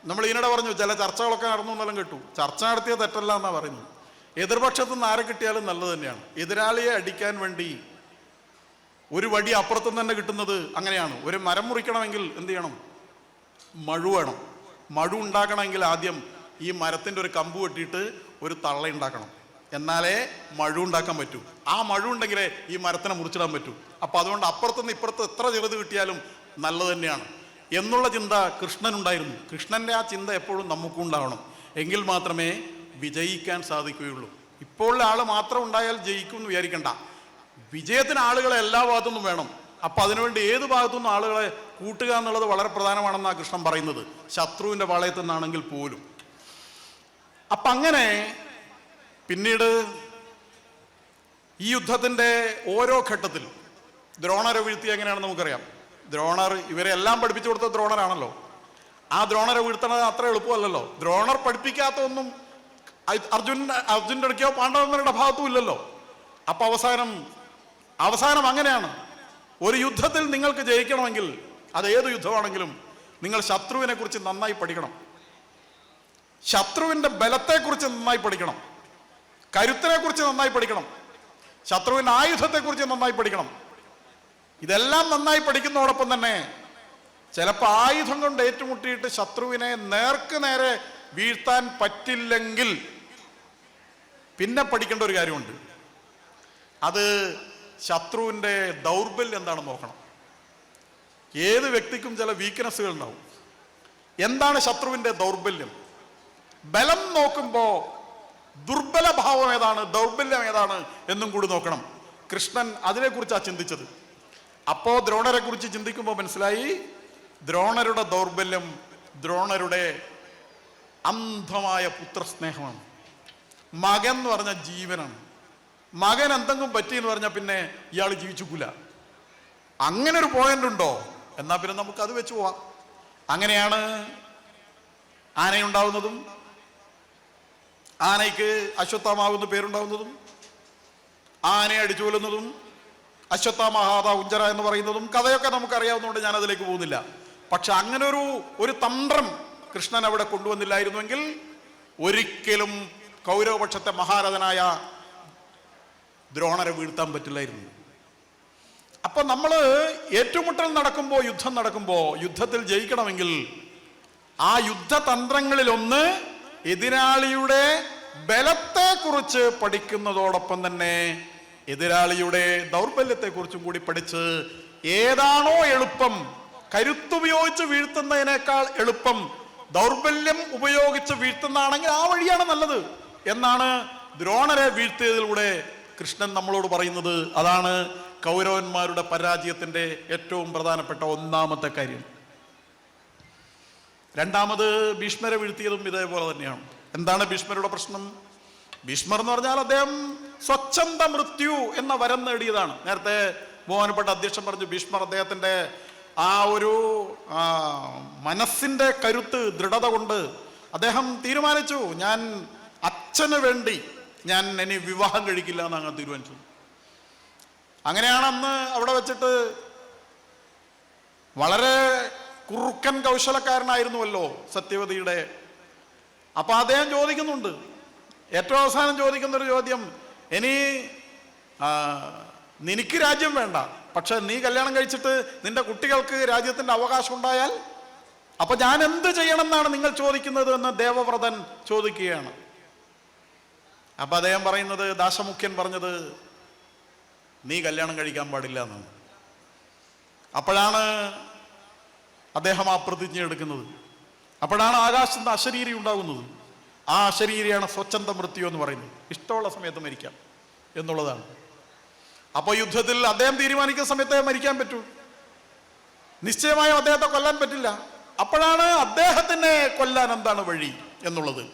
നമ്മൾ ഇതിനിടെ പറഞ്ഞു, ചില ചർച്ചകളൊക്കെ നടന്നു എന്നെല്ലാം കേട്ടു. ചർച്ച നടത്തിയ തെറ്റല്ല എന്നാ പറയുന്നത്. എതിർപക്ഷത്തു നിന്ന് ആരെ കിട്ടിയാലും നല്ലത് തന്നെയാണ്. എതിരാളിയെ അടിക്കാൻ വേണ്ടി ഒരു വടി അപ്പുറത്തുനിന്ന് തന്നെ കിട്ടുന്നത് അങ്ങനെയാണ്. ഒരു മരം മുറിക്കണമെങ്കിൽ എന്ത് ചെയ്യണം? മഴു വേണം. മഴു ഉണ്ടാക്കണമെങ്കിൽ ആദ്യം ഈ മരത്തിൻ്റെ ഒരു കമ്പ് വെട്ടിയിട്ട് ഒരു തള്ള ഉണ്ടാക്കണം, എന്നാലേ മഴു ഉണ്ടാക്കാൻ പറ്റൂ. ആ മഴു ഉണ്ടെങ്കിലേ ഈ മരത്തിനെ മുറിച്ചിടാൻ പറ്റൂ. അപ്പം അതുകൊണ്ട് അപ്പുറത്തുനിന്ന് ഇപ്പുറത്ത് എത്ര ചെറുത് കിട്ടിയാലും നല്ലത് തന്നെയാണ് എന്നുള്ള ചിന്ത കൃഷ്ണനുണ്ടായിരുന്നു. കൃഷ്ണൻ്റെ ആ ചിന്ത എപ്പോഴും നമുക്കും ഉണ്ടാവണം. എങ്കിൽ മാത്രമേ വിജയിക്കാൻ സാധിക്കുകയുള്ളൂ. ഇപ്പോൾ ആൾ മാത്രം ഉണ്ടായാൽ ജയിക്കും എന്ന് വിചാരിക്കണ്ട. വിജയത്തിന് ആളുകളെ എല്ലാ ഭാഗത്തുനിന്നും വേണം. അപ്പം അതിനുവേണ്ടി ഏത് ഭാഗത്തുനിന്നും ആളുകളെ കൂട്ടുക എന്നുള്ളത് വളരെ പ്രധാനമാണെന്നാണ് കൃഷ്ണൻ പറയുന്നത്, ശത്രുവിൻ്റെ പാളയത്തു നിന്നാണെങ്കിൽ പോലും. അപ്പം അങ്ങനെ പിന്നീട് ഈ യുദ്ധത്തിൻ്റെ ഓരോ ഘട്ടത്തിൽ ദ്രോണരെ വീഴ്ത്തി എങ്ങനെയാണെന്ന് നമുക്കറിയാം. ദ്രോണർ ഇവരെ എല്ലാം പഠിപ്പിച്ചു കൊടുത്ത ദ്രോണരാണല്ലോ. ആ ദ്രോണരെ വീഴ്ത്തണത് അത്ര എളുപ്പമല്ലല്ലോ. ദ്രോണർ പഠിപ്പിക്കാത്ത ഒന്നും അർജുൻ്റെ അടുക്കോ പാണ്ഡവന്മാരുടെ ഭാഗത്തും ഇല്ലല്ലോ. അപ്പൊ അവസാനം അങ്ങനെയാണ്. ഒരു യുദ്ധത്തിൽ നിങ്ങൾക്ക് ജയിക്കണമെങ്കിൽ, അത് ഏത് യുദ്ധമാണെങ്കിലും, നിങ്ങൾ ശത്രുവിനെ കുറിച്ച് നന്നായി പഠിക്കണം. ശത്രുവിന്റെ ബലത്തെക്കുറിച്ച് നന്നായി പഠിക്കണം, കരുത്തിനെ കുറിച്ച് നന്നായി പഠിക്കണം, ശത്രുവിന്റെ ആയുധത്തെക്കുറിച്ച് നന്നായി പഠിക്കണം. ഇതെല്ലാം നന്നായി പഠിക്കുന്നതോടൊപ്പം തന്നെ ചിലപ്പോൾ ആയുധം കൊണ്ട് ഏറ്റുമുട്ടിയിട്ട് ശത്രുവിനെ നേർക്ക് നേരെ വീഴ്ത്താൻ പറ്റില്ലെങ്കിൽ പിന്നെ പഠിക്കേണ്ട ഒരു കാര്യമുണ്ട്. അത് ശത്രുവിൻ്റെ ദൗർബല്യം എന്താണെന്ന് നോക്കണം. ഏത് വ്യക്തിക്കും ചില വീക്ക്നെസ്സുകൾ ഉണ്ടാവും. എന്താണ് ശത്രുവിൻ്റെ ദൗർബല്യം? ബലം നോക്കുമ്പോൾ ദുർബല ഭാവം ഏതാണ്, ദൗർബല്യം ഏതാണ് എന്നും കൂടി നോക്കണം. കൃഷ്ണൻ അതിനെക്കുറിച്ചാണ് ചിന്തിച്ചത്. അപ്പോ ദ്രോണരെ കുറിച്ച് ചിന്തിക്കുമ്പോൾ മനസ്സിലായി, ദ്രോണരുടെ ദൗർബല്യം ദ്രോണരുടെ അന്ധമായ പുത്രസ്നേഹമാണ്. മകൻ എന്ന് പറഞ്ഞ ജീവനാണ്. മകൻ എന്തെങ്കിലും പറ്റിയെന്ന് പറഞ്ഞാൽ പിന്നെ ഇയാൾ ജീവിച്ചിട്ടില്ല. അങ്ങനെ ഒരു പോയിന്റ് ഉണ്ടോ? എന്നാൽ പിന്നെ നമുക്ക് അത് വെച്ച് പോവാം. അങ്ങനെയാണ് ആനയുണ്ടാവുന്നതും ആനയ്ക്ക് അശ്വത്ഥാമാവെന്ന് പേരുണ്ടാവുന്നതും ആനയെ അടിച്ചു കൊല്ലുന്നതും അശ്വത്ഥാമഹാത ഉഞ്ചര എന്ന് പറയുന്നതും കഥയൊക്കെ നമുക്കറിയാവുന്നതുകൊണ്ട് ഞാൻ അതിലേക്ക് പോകുന്നില്ല. പക്ഷെ അങ്ങനെ ഒരു തന്ത്രം കൃഷ്ണൻ അവിടെ കൊണ്ടുവന്നില്ലായിരുന്നുവെങ്കിൽ ഒരിക്കലും കൗരവപക്ഷത്തെ മഹാരഥനായ ദ്രോണരെ വീഴ്ത്താൻ പറ്റില്ലായിരുന്നു. അപ്പൊ നമ്മൾ ഏറ്റുമുട്ടൽ നടക്കുമ്പോൾ, യുദ്ധം നടക്കുമ്പോൾ, യുദ്ധത്തിൽ ജയിക്കണമെങ്കിൽ ആ യുദ്ധതന്ത്രങ്ങളിലൊന്ന് എതിരാളിയുടെ ബലത്തെക്കുറിച്ച് പഠിക്കുന്നതോടൊപ്പം തന്നെ എതിരാളിയുടെ ദൗർബല്യത്തെക്കുറിച്ചും കൂടി പഠിച്ച് ഏതാണോ എളുപ്പം, കരുത്തുപയോഗിച്ച് വീഴ്ത്തുന്നതിനേക്കാൾ എളുപ്പം ദൗർബല്യം ഉപയോഗിച്ച് വീഴ്ത്തുന്നതാണെങ്കിൽ ആ വഴിയാണ് നല്ലത് എന്നാണ് ദ്രോണരെ വീഴ്ത്തിയതിലൂടെ കൃഷ്ണൻ നമ്മളോട് പറയുന്നത്. അതാണ് കൗരവന്മാരുടെ പരാജയത്തിന്റെ ഏറ്റവും പ്രധാനപ്പെട്ട ഒന്നാമത്തെ കാര്യം. രണ്ടാമത് ഭീഷ്മരെ വീഴ്ത്തിയതും ഇതേപോലെ തന്നെയാണ്. എന്താണ് ഭീഷ്മരുടെ പ്രശ്നം? ഭീഷ്മർ എന്ന് പറഞ്ഞാൽ അദ്ദേഹം സ്വച്ഛന്ത മൃത്യു എന്ന വരം നേടിയതാണ്. നേരത്തെ ബഹുമാനപ്പെട്ട അധ്യക്ഷൻ പറഞ്ഞു, ഭീഷ്മർ അദ്ദേഹത്തിന്റെ ആ ഒരു മനസ്സിന്റെ കരുത്ത്, ദൃഢത കൊണ്ട് അദ്ദേഹം തീരുമാനിച്ചു, ഞാൻ അച്ഛന് വേണ്ടി ഞാൻ ഇനി വിവാഹം കഴിക്കില്ല എന്ന് അങ്ങനെ തീരുമാനിച്ചു. അങ്ങനെയാണ് അന്ന് അവിടെ വെച്ചിട്ട് വളരെ കുറുക്കൻ കൗശലക്കാരനായിരുന്നുവല്ലോ സത്യവതിയുടെ. അപ്പൊ അദ്ദേഹം ചോദിക്കുന്നുണ്ട്, ഏറ്റവും അവസാനം ചോദിക്കുന്നൊരു ചോദ്യം, ഇനി നിനക്ക് രാജ്യം വേണ്ട, പക്ഷെ നീ കല്യാണം കഴിച്ചിട്ട് നിന്റെ കുട്ടികൾക്ക് രാജ്യത്തിന്റെ അവകാശം ഉണ്ടായാൽ അപ്പൊ ഞാൻ എന്ത് ചെയ്യണം എന്നാണ് നിങ്ങൾ ചോദിക്കുന്നത് എന്ന് ദേവവ്രതൻ ചോദിക്കുകയാണ്. അപ്പൊ അദ്ദേഹം പറയുന്നത്, ദാശമുഖ്യൻ പറഞ്ഞത്, നീ കല്യാണം കഴിക്കാൻ പാടില്ല എന്നാണ്. അപ്പോഴാണ് അദ്ദേഹം ആ പ്രതിജ്ഞ എടുക്കുന്നത്. അപ്പോഴാണ് ആകാശത്ത് നിന്ന് അശരീരി ഉണ്ടാകുന്നത്. ആ അശരീരിയാണ് സ്വച്ഛന്ത മൃത്യു എന്ന് പറയുന്നത്. ഇഷ്ടമുള്ള സമയത്ത് മരിക്കാം എന്നുള്ളതാണ്. അപ്പോൾ യുദ്ധത്തിൽ അദ്ദേഹം തീരുമാനിക്കുന്ന സമയത്ത് മരിക്കാൻ പറ്റൂ, നിശ്ചയമായും അദ്ദേഹത്തെ കൊല്ലാൻ പറ്റില്ല. അപ്പോഴാണ് അദ്ദേഹത്തിനെ കൊല്ലാൻ എന്താണ് വഴി എന്നുള്ളത്.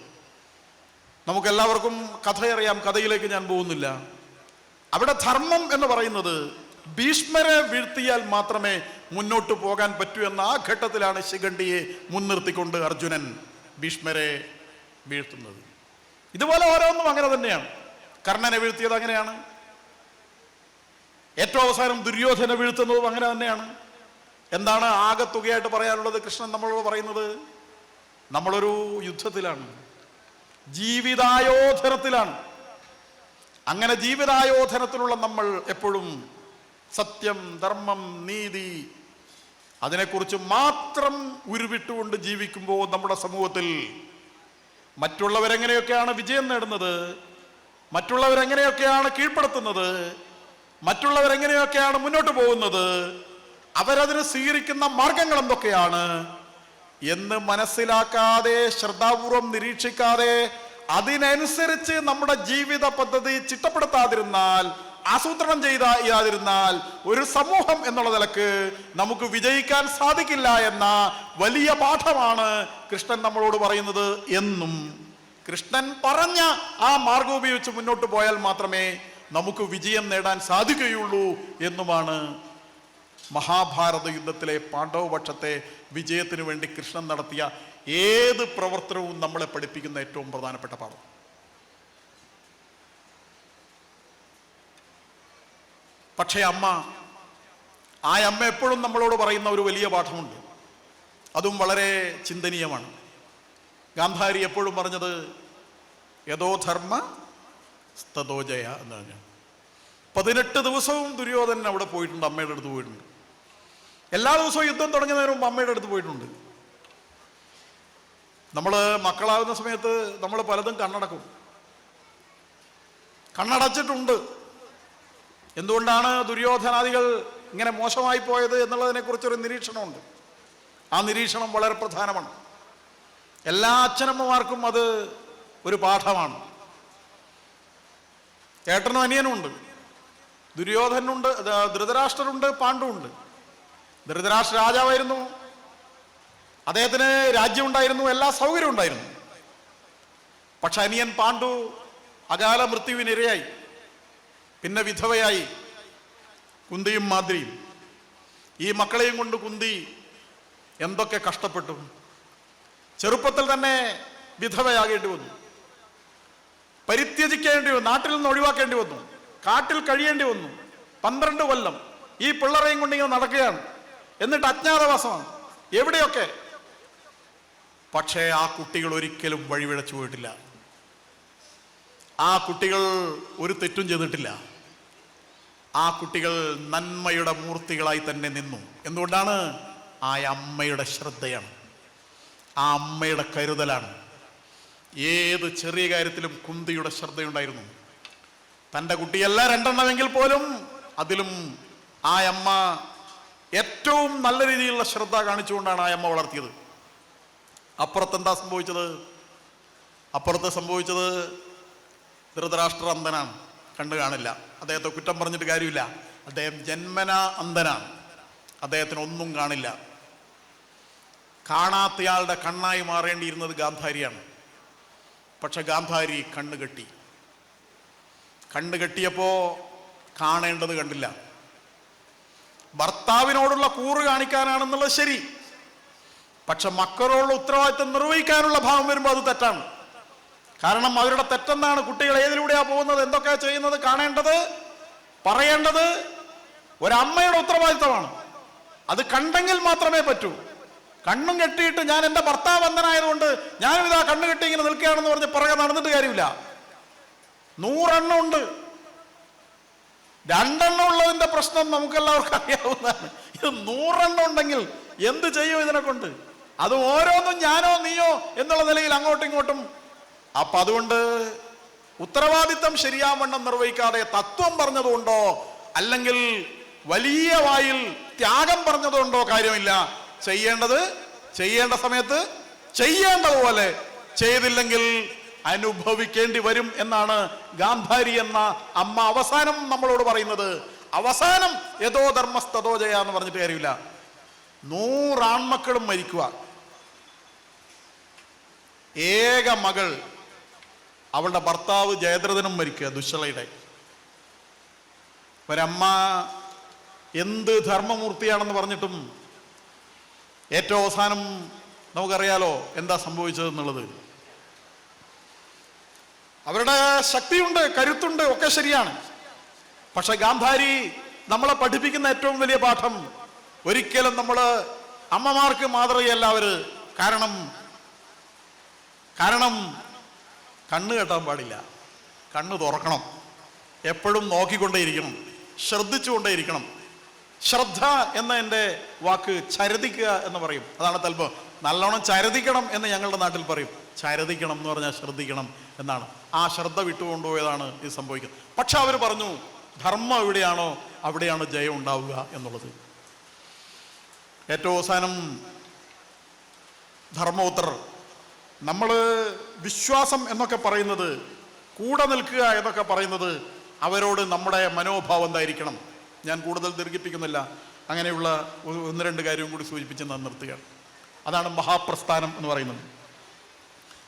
നമുക്കെല്ലാവർക്കും കഥയറിയാം, കഥയിലേക്ക് ഞാൻ പോകുന്നില്ല. അവിടെ ധർമ്മം എന്ന് പറയുന്നത് ഭീഷ്മരെ വീഴ്ത്തിയാൽ മാത്രമേ മുന്നോട്ട് പോകാൻ പറ്റൂ എന്ന ആ ഘട്ടത്തിലാണ് ശിഖണ്ഡിയെ മുൻനിർത്തിക്കൊണ്ട് അർജുനൻ ഭീഷ്മരെ വീഴ്ത്തുന്നത്. ഇതുപോലെ ഓരോന്നും അങ്ങനെ തന്നെയാണ്. കർണനെ വീഴ്ത്തിയത് അങ്ങനെയാണ്. ഏറ്റവും അവസാനം ദുര്യോധനെ വീഴ്ത്തുന്നതും അങ്ങനെ തന്നെയാണ്. എന്താണ് ആകത്തുകയായിട്ട് പറയാനുള്ളത്? കൃഷ്ണൻ നമ്മളോട് പറയുന്നത്, നമ്മളൊരു യുദ്ധത്തിലാണ്, ജീവിതായോധനത്തിലാണ്. അങ്ങനെ ജീവിതായോധനത്തിലുള്ള നമ്മൾ എപ്പോഴും സത്യം, ധർമ്മം, നീതി അതിനെക്കുറിച്ച് മാത്രം ഉരുവിട്ടുകൊണ്ട് ജീവിക്കുമ്പോൾ നമ്മുടെ സമൂഹത്തിൽ മറ്റുള്ളവരെങ്ങനെയൊക്കെയാണ് വിജയം നേടുന്നത്, മറ്റുള്ളവരെങ്ങനെയൊക്കെയാണ് കീഴ്പ്പെടുത്തുന്നത്, മറ്റുള്ളവരെങ്ങനെയൊക്കെയാണ് മുന്നോട്ട് പോകുന്നത്, അവരതിന് സ്വീകരിക്കുന്ന മാർഗങ്ങൾ എന്തൊക്കെയാണ് എന്ന് മനസ്സിലാക്കാതെ, ശ്രദ്ധാപൂർവം നിരീക്ഷിക്കാതെ, അതിനനുസരിച്ച് നമ്മുടെ ജീവിത പദ്ധതി ചിട്ടപ്പെടുത്താതിരുന്നാൽ, ആസൂത്രണം ചെയ്യാതിരുന്നാൽ ഒരു സമൂഹം എന്നുള്ള നിലക്ക് നമുക്ക് വിജയിക്കാൻ സാധിക്കില്ല എന്ന വലിയ പാഠമാണ് കൃഷ്ണൻ നമ്മളോട് പറയുന്നത് എന്നും കൃഷ്ണൻ പറഞ്ഞ ആ മാർഗം ഉപയോഗിച്ച് മുന്നോട്ട് പോയാൽ മാത്രമേ നമുക്ക് വിജയം നേടാൻ സാധിക്കുകയുള്ളൂ എന്നുമാണ് മഹാഭാരത യുദ്ധത്തിലെ പാണ്ഡവപക്ഷത്തെ വിജയത്തിനു വേണ്ടി കൃഷ്ണൻ നടത്തിയ ഏത് പ്രവർത്തനവും നമ്മളെ പഠിപ്പിക്കുന്ന ഏറ്റവും പ്രധാനപ്പെട്ട പാഠം. പക്ഷേ ആ അമ്മ എപ്പോഴും നമ്മളോട് പറയുന്ന ഒരു വലിയ പാഠമുണ്ട്, അതും വളരെ ചിന്തനീയമാണ്. ഗാന്ധാരി എപ്പോഴും പറഞ്ഞത് യഥോ ധർമ്മ തഥോ ജയ എന്ന് പറഞ്ഞു. 18 ദിവസവും ദുര്യോധനൻ അവിടെ പോയിട്ടുണ്ട്, അമ്മയുടെ അടുത്ത് പോയിട്ടുണ്ട്. എല്ലാ ദിവസവും യുദ്ധം തുടങ്ങുന്നതിന് മുമ്പ് അമ്മയുടെ അടുത്ത് പോയിട്ടുണ്ട്. നമ്മൾ മക്കളാകുന്ന സമയത്ത് നമ്മൾ പലതും കണ്ണടച്ചിട്ടുണ്ട്. എന്തുകൊണ്ടാണ് ദുര്യോധനാദികൾ ഇങ്ങനെ മോശമായി പോയത് എന്നുള്ളതിനെ കുറിച്ചൊരു നിരീക്ഷണമുണ്ട്. ആ നിരീക്ഷണം വളരെ പ്രധാനമാണ്. എല്ലാ അച്ഛനമ്മമാർക്കും അത് ഒരു പാഠമാണ്. ഏട്ടനും അനിയനും ഉണ്ട്, ദുര്യോധനുണ്ട്, ധൃതരാഷ്ട്രരുണ്ട്, പാണ്ഡുണ്ട്. ധൃതരാഷ്ട്ര രാജാവായിരുന്നു, അദ്ദേഹത്തിന് രാജ്യം ഉണ്ടായിരുന്നു, എല്ലാ സൗകര്യവും ഉണ്ടായിരുന്നു. പക്ഷെ അനിയൻ പാണ്ഡു അകാല മൃത്യുവിനിരയായി, പിന്നെ വിധവയായി, കുന്തിയും മാദ്രിയും. ഈ മക്കളെയും കൊണ്ട് കുന്തി എന്തൊക്കെ കഷ്ടപ്പെട്ടു. ചെറുപ്പത്തിൽ തന്നെ വിധവയാകേണ്ടി വന്നു, പരിത്യജിക്കേണ്ടി വന്നു, നാട്ടിൽ നിന്ന് ഒഴിവാക്കേണ്ടി വന്നു, കാട്ടിൽ കഴിയേണ്ടി വന്നു. 12 കൊല്ലം ഈ പിള്ളറേയും കൊണ്ട് ഇങ്ങനെ നടക്കുകയാണ്. എന്നിട്ട് അജ്ഞാതവാസമാണ് എവിടെയൊക്കെ. പക്ഷേ ആ കുട്ടികൾ ഒരിക്കലും വഴിവിഴച്ചു പോയിട്ടില്ല. ആ കുട്ടികൾ ഒരു തെറ്റും ചെയ്തിട്ടില്ല. ആ കുട്ടികൾ നന്മയുടെ മൂർത്തികളായി തന്നെ നിന്നു. എന്തുകൊണ്ടാണ്? ആ അമ്മയുടെ ശ്രദ്ധയാണ്, ആ അമ്മയുടെ കരുതലാണ്. ഏത് ചെറിയ കാര്യത്തിലും കുന്തിയുടെ ശ്രദ്ധയുണ്ടായിരുന്നു. തൻ്റെ കുട്ടിയല്ല 2 എണ്ണമെങ്കിൽ പോലും അതിലും ആ അമ്മ ഏറ്റവും നല്ല രീതിയിലുള്ള ശ്രദ്ധ കാണിച്ചുകൊണ്ടാണ് ആ അമ്മ വളർത്തിയത്. അപ്പുറത്തെന്താ സംഭവിച്ചത്? അപ്പുറത്ത് സംഭവിച്ചത് ധൃതരാഷ്ട്ര അന്ധനാണ്, കണ്ടു കാണില്ല. അദ്ദേഹത്തെ കുറ്റം പറഞ്ഞിട്ട് കാര്യമില്ല. അദ്ദേഹം ജന്മന അന്ധനാണ്, അദ്ദേഹത്തിന് ഒന്നും കാണില്ല. കാണാത്തയാളുടെ കണ്ണായി മാറേണ്ടിയിരുന്നത് ഗാന്ധാരിയാണ്. പക്ഷെ ഗാന്ധാരി കണ്ണ് കെട്ടിയപ്പോ കാണേണ്ടത് കണ്ടില്ല. ഭർത്താവിനോടുള്ള കൂറ് കാണിക്കാനാണെന്നുള്ളത് ശരി, പക്ഷെ മക്കളോടുള്ള ഉത്തരവാദിത്വം നിർവഹിക്കാനുള്ള ഭാവം വരുമ്പോൾ അത് തെറ്റാണ്. കാരണം അവരുടെ തെറ്റെന്താണ്? കുട്ടികൾ ഏതിലൂടെയാ പോകുന്നത്, എന്തൊക്കെയാ ചെയ്യുന്നത്, കാണേണ്ടത്, പറയേണ്ടത് ഒരമ്മയുടെ ഉത്തരവാദിത്വമാണ്. അത് കണ്ടെങ്കിൽ മാത്രമേ പറ്റൂ. കണ്ണും കെട്ടിയിട്ട് ഞാൻ എൻ്റെ ഭർത്താവ് അന്ധനായതുകൊണ്ട് ഞാനും ഇതാ കണ്ണു കെട്ടി ഇങ്ങനെ നിൽക്കുകയാണെന്ന് പറഞ്ഞ് പുറകെ നടന്നിട്ട് കാര്യമില്ല. 100 എണ്ണം ഉണ്ട്, 2 എണ്ണം ഉള്ളതിന്റെ പ്രശ്നം നമുക്കെല്ലാവർക്കും അറിയാവുന്നതാണ്. ഇത് 100 എണ്ണം ഉണ്ടെങ്കിൽ എന്ത് ചെയ്യും ഇതിനെ കൊണ്ട്? അത് ഓരോന്നും ഞാനോ നീയോ എന്നുള്ള നിലയിൽ അങ്ങോട്ടും ഇങ്ങോട്ടും. അപ്പൊ അതുകൊണ്ട് ഉത്തരവാദിത്തം ശരിയാവണ്ണം നിർവഹിക്കാതെ തത്വം പറഞ്ഞതുകൊണ്ടോ അല്ലെങ്കിൽ വലിയ വായിൽ ത്യാഗം പറഞ്ഞതുകൊണ്ടോ കാര്യമില്ല. ചെയ്യേണ്ട സമയത്ത് ചെയ്യേണ്ടതുപോലെ ചെയ്തില്ലെങ്കിൽ അനുഭവിക്കേണ്ടി വരും എന്നാണ് ഗാന്ധാരി എന്ന അമ്മ അവസാനം നമ്മളോട് പറയുന്നത്. അവസാനം യഥോ ധർമ്മസ്തോ ജയ എന്ന് പറഞ്ഞിട്ട് കാര്യമില്ല. 100 ആൺമക്കളും മരിക്കുക, ഏക മകൾ അവളുടെ ഭർത്താവ് ജയദ്രഥനും മരിക്കുക, ദുശ്ശളയുടെ. ഒരമ്മ എന്ത് ധർമ്മമൂർത്തിയാണെന്ന് പറഞ്ഞിട്ടും ഏറ്റവും അവസാനം നമുക്കറിയാലോ എന്താ സംഭവിച്ചതെന്നുള്ളത്. അവരുടെ ശക്തിയുണ്ട്, കരുത്തുണ്ട്, ഒക്കെ ശരിയാണ്. പക്ഷെ ഗാന്ധാരി നമ്മളെ പഠിപ്പിക്കുന്ന ഏറ്റവും വലിയ പാഠം, ഒരിക്കലും നമ്മൾ അമ്മമാർക്ക് മാതൃകയല്ല അവര്. കാരണം കണ്ണ് കെട്ടാൻ പാടില്ല, കണ്ണ് തുറക്കണം, എപ്പോഴും നോക്കിക്കൊണ്ടേയിരിക്കണം, ശ്രദ്ധിച്ചുകൊണ്ടേയിരിക്കണം. ശ്രദ്ധ എന്ന എൻ്റെ വാക്ക് ചരദിക്കുക എന്ന് പറയും. അതാണ് തൽപ്പം നല്ലോണം ചരദിക്കണം എന്ന് ഞങ്ങളുടെ നാട്ടിൽ പറയും. ചരദിക്കണം എന്ന് പറഞ്ഞാൽ ശ്രദ്ധിക്കണം എന്നാണ്. ആ ശ്രദ്ധ വിട്ടുകൊണ്ടുപോയതാണ് ഇത് സംഭവിക്കുന്നത്. പക്ഷെ അവർ പറഞ്ഞു ധർമ്മം എവിടെയാണോ അവിടെയാണ് ജയം ഉണ്ടാവുക എന്നുള്ളത്. ഏറ്റവും അവസാനം ധർമ്മോത്തർ, നമ്മൾ വിശ്വാസം എന്നൊക്കെ പറയുന്നത്, കൂടെ നിൽക്കുക എന്നൊക്കെ പറയുന്നത്, അവരോട് നമ്മുടെ മനോഭാവം എന്തായിരിക്കണം? ഞാൻ കൂടുതൽ ദീർഘിപ്പിക്കുന്നില്ല, അങ്ങനെയുള്ള 1-2 കാര്യവും കൂടി സൂചിപ്പിച്ച് നിർത്തുകയാണ്. അതാണ് മഹാപ്രസ്ഥാനം എന്ന് പറയുന്നത്.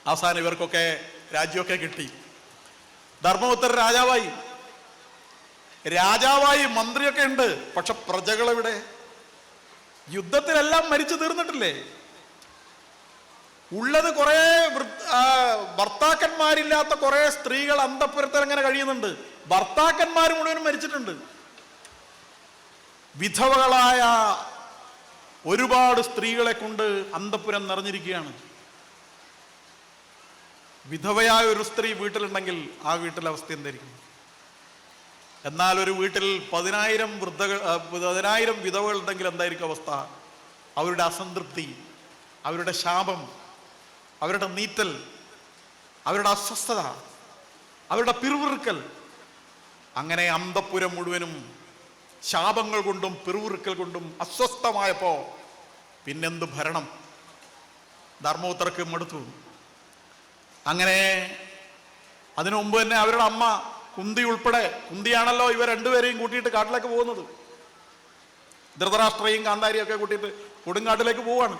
അവസാനം ഇവർക്കൊക്കെ രാജ്യമൊക്കെ കിട്ടി. ധർമ്മപുത്രൻ രാജാവായി മന്ത്രിയൊക്കെ ഉണ്ട്. പക്ഷെ പ്രജകളെവിടെ? യുദ്ധത്തിലെല്ലാം മരിച്ചു തീർന്നിട്ടില്ലേ? ഉള്ളത് കുറെ ഭർത്താക്കന്മാരില്ലാത്ത കുറെ സ്ത്രീകൾ അന്തഃപുരത്തിൽ അങ്ങനെ കഴിയുന്നുണ്ട്. ഭർത്താക്കന്മാർ മുഴുവനും മരിച്ചിട്ടുണ്ട്. വിധവകളായ ഒരുപാട് സ്ത്രീകളെ കൊണ്ട് അന്തഃപുരം നിറഞ്ഞിരിക്കുകയാണ്. വിധവയായ ഒരു സ്ത്രീ വീട്ടിലുണ്ടെങ്കിൽ ആ വീട്ടിലെ അവസ്ഥ എന്തായിരിക്കും? എന്നാൽ ഒരു വീട്ടിൽ 10,000 വിധവകൾ ഉണ്ടെങ്കിൽ എന്തായിരിക്കും അവസ്ഥ? അവരുടെ അസംതൃപ്തി, അവരുടെ ശാപം, അവരുടെ നീറ്റൽ, അവരുടെ അസ്വസ്ഥത, അവരുടെ പിറുവിറുക്കൽ, അങ്ങനെ അന്തഃപുരം മുഴുവനും ശാപങ്ങൾ കൊണ്ടും പിറുവിറുക്കൽ കൊണ്ടും അസ്വസ്ഥമായപ്പോ പിന്നെന്ത് ഭരണം? ധർമ്മപുത്രർക്ക് മടുത്തു. അങ്ങനെ അതിനു മുമ്പ് തന്നെ അവരുടെ അമ്മ കുന്തി ഉൾപ്പെടെ, കുന്തിയാണല്ലോ ഇവർ രണ്ടുപേരെയും കൂട്ടിയിട്ട് കാട്ടിലേക്ക് പോകുന്നത്. ധൃതരാഷ്ട്രയും കാന്താരിയും ഒക്കെ കൂട്ടിയിട്ട് കൊടുങ്കാട്ടിലേക്ക് പോവാണ്.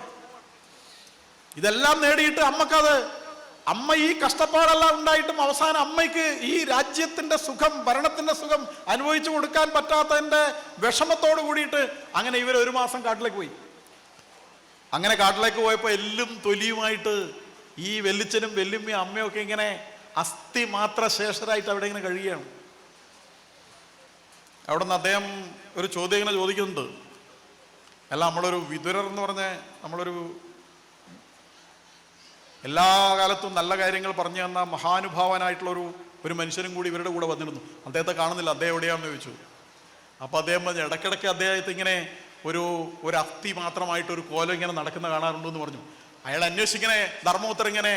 ഇതെല്ലാം നേടിയിട്ട് അമ്മ ഈ കഷ്ടപ്പാടെല്ലാം ഉണ്ടായിട്ടും അവസാനം അമ്മയ്ക്ക് ഈ രാജ്യത്തിന്റെ സുഖം, ഭരണത്തിന്റെ സുഖം അനുഭവിച്ചു കൊടുക്കാൻ പറ്റാത്തതിന്റെ വിഷമത്തോട് കൂടിയിട്ട് അങ്ങനെ ഇവർ 1 മാസം കാട്ടിലേക്ക് പോയി. അങ്ങനെ കാട്ടിലേക്ക് പോയപ്പോൾ എല്ലും തൊലിയുമായിട്ട് ഈ വെല്ലിച്ചനും വെല്ലുമ്മയും അമ്മയും ഒക്കെ ഇങ്ങനെ അസ്ഥി മാത്ര ശേഷരായിട്ട് അവിടെ ഇങ്ങനെ കഴിയുകയാണ്. അവിടെ നിന്ന് അദ്ദേഹം ഒരു ചോദ്യം ഇങ്ങനെ ചോദിക്കുന്നുണ്ട്. അല്ല, നമ്മളൊരു വിതുരർ എന്ന് പറഞ്ഞ നമ്മളൊരു എല്ലാ കാലത്തും നല്ല കാര്യങ്ങൾ പറഞ്ഞു തന്ന മഹാനുഭാവനായിട്ടുള്ള ഒരു മനുഷ്യനും കൂടി ഇവരുടെ കൂടെ വന്നിരുന്നു. അദ്ദേഹത്തെ കാണുന്നില്ല, അദ്ദേഹം എവിടെയാണെന്ന് ചോദിച്ചു. അപ്പൊ അദ്ദേഹം പറഞ്ഞു, ഇടയ്ക്കിടയ്ക്ക് അദ്ദേഹത്തെ ഇങ്ങനെ ഒരു അസ്ഥി മാത്രമായിട്ട് ഒരു കോലം ഇങ്ങനെ നടക്കുന്ന കാണാറുണ്ടെന്ന് പറഞ്ഞു. അയാൾ അന്വേഷിക്കണേ, ധർമ്മപുത്രൻ ഇങ്ങനെ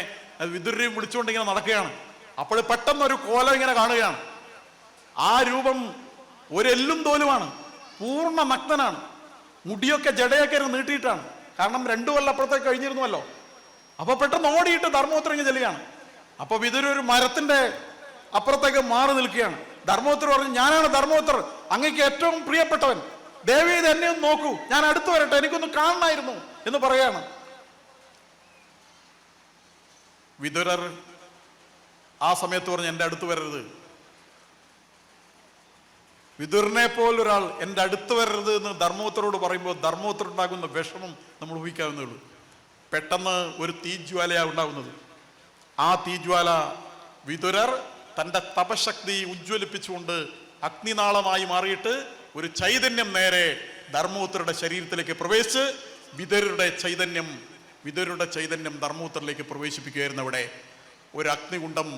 വിതുരരെയും വിളിച്ചുകൊണ്ട് ഇങ്ങനെ നടക്കുകയാണ്. അപ്പോൾ പെട്ടെന്ന് ഒരു കോലം ഇങ്ങനെ കാണുകയാണ്. ആ രൂപം ഒരെല്ലും തോലുമാണ്, പൂർണ്ണ നഗ്നനാണ്, മുടിയൊക്കെ ജടയൊക്കെ നീട്ടിയിട്ടാണ്. കാരണം 2 കൊല്ലം അപ്പുറത്തേക്ക് കഴിഞ്ഞിരുന്നുവല്ലോ. അപ്പൊ പെട്ടെന്ന് ഓടിയിട്ട് ധർമ്മപുത്രൻ ഇങ്ങനെ ചെല്ലുകയാണ്. അപ്പൊ വിതുര ഒരു മരത്തിന്റെ അപ്പുറത്തേക്ക് മാറി നിൽക്കുകയാണ്. ധർമ്മപുത്രൻ പറഞ്ഞു, ഞാനാണ് ധർമ്മപുത്രർ, അങ്ങേക്ക് ഏറ്റവും പ്രിയപ്പെട്ടവൻ, ദയവേത് എന്നെ ഒന്ന് നോക്കൂ, ഞാൻ അടുത്ത് വരട്ടെ, എനിക്കൊന്ന് കാണണമായിരുന്നു എന്ന് പറയാണ്. വിതുരർ ആ സമയത്ത് പറഞ്ഞു, എൻ്റെ അടുത്ത് വരരുത്. വിതുരനെ പോലൊരാൾ എൻ്റെ അടുത്ത് വരരുത് എന്ന് ധർമ്മപുത്രരോട് പറയുമ്പോൾ ധർമ്മപുത്രനുണ്ടാകുന്ന വിഷമം നമ്മൾ ഊഹിക്കാവുന്നേ ഉള്ളൂ. പെട്ടെന്ന് ഒരു തീജ്വാലയാണ് ഉണ്ടാകുന്നത്. ആ തീജ്വാല വിതുരർ തൻ്റെ തപശക്തി ഉജ്ജ്വലിപ്പിച്ചുകൊണ്ട് അഗ്നിനാളമായി മാറിയിട്ട് ഒരു ചൈതന്യം നേരെ ധർമ്മപുത്രരുടെ ശരീരത്തിലേക്ക് പ്രവേശിച്ച് വിതുരരുടെ ചൈതന്യം ധർമ്മപുത്രരിലേക്ക് പ്രവേശിപ്പിക്കുകയായിരുന്നു. അവിടെ ഒരു അഗ്നികുണ്ഡം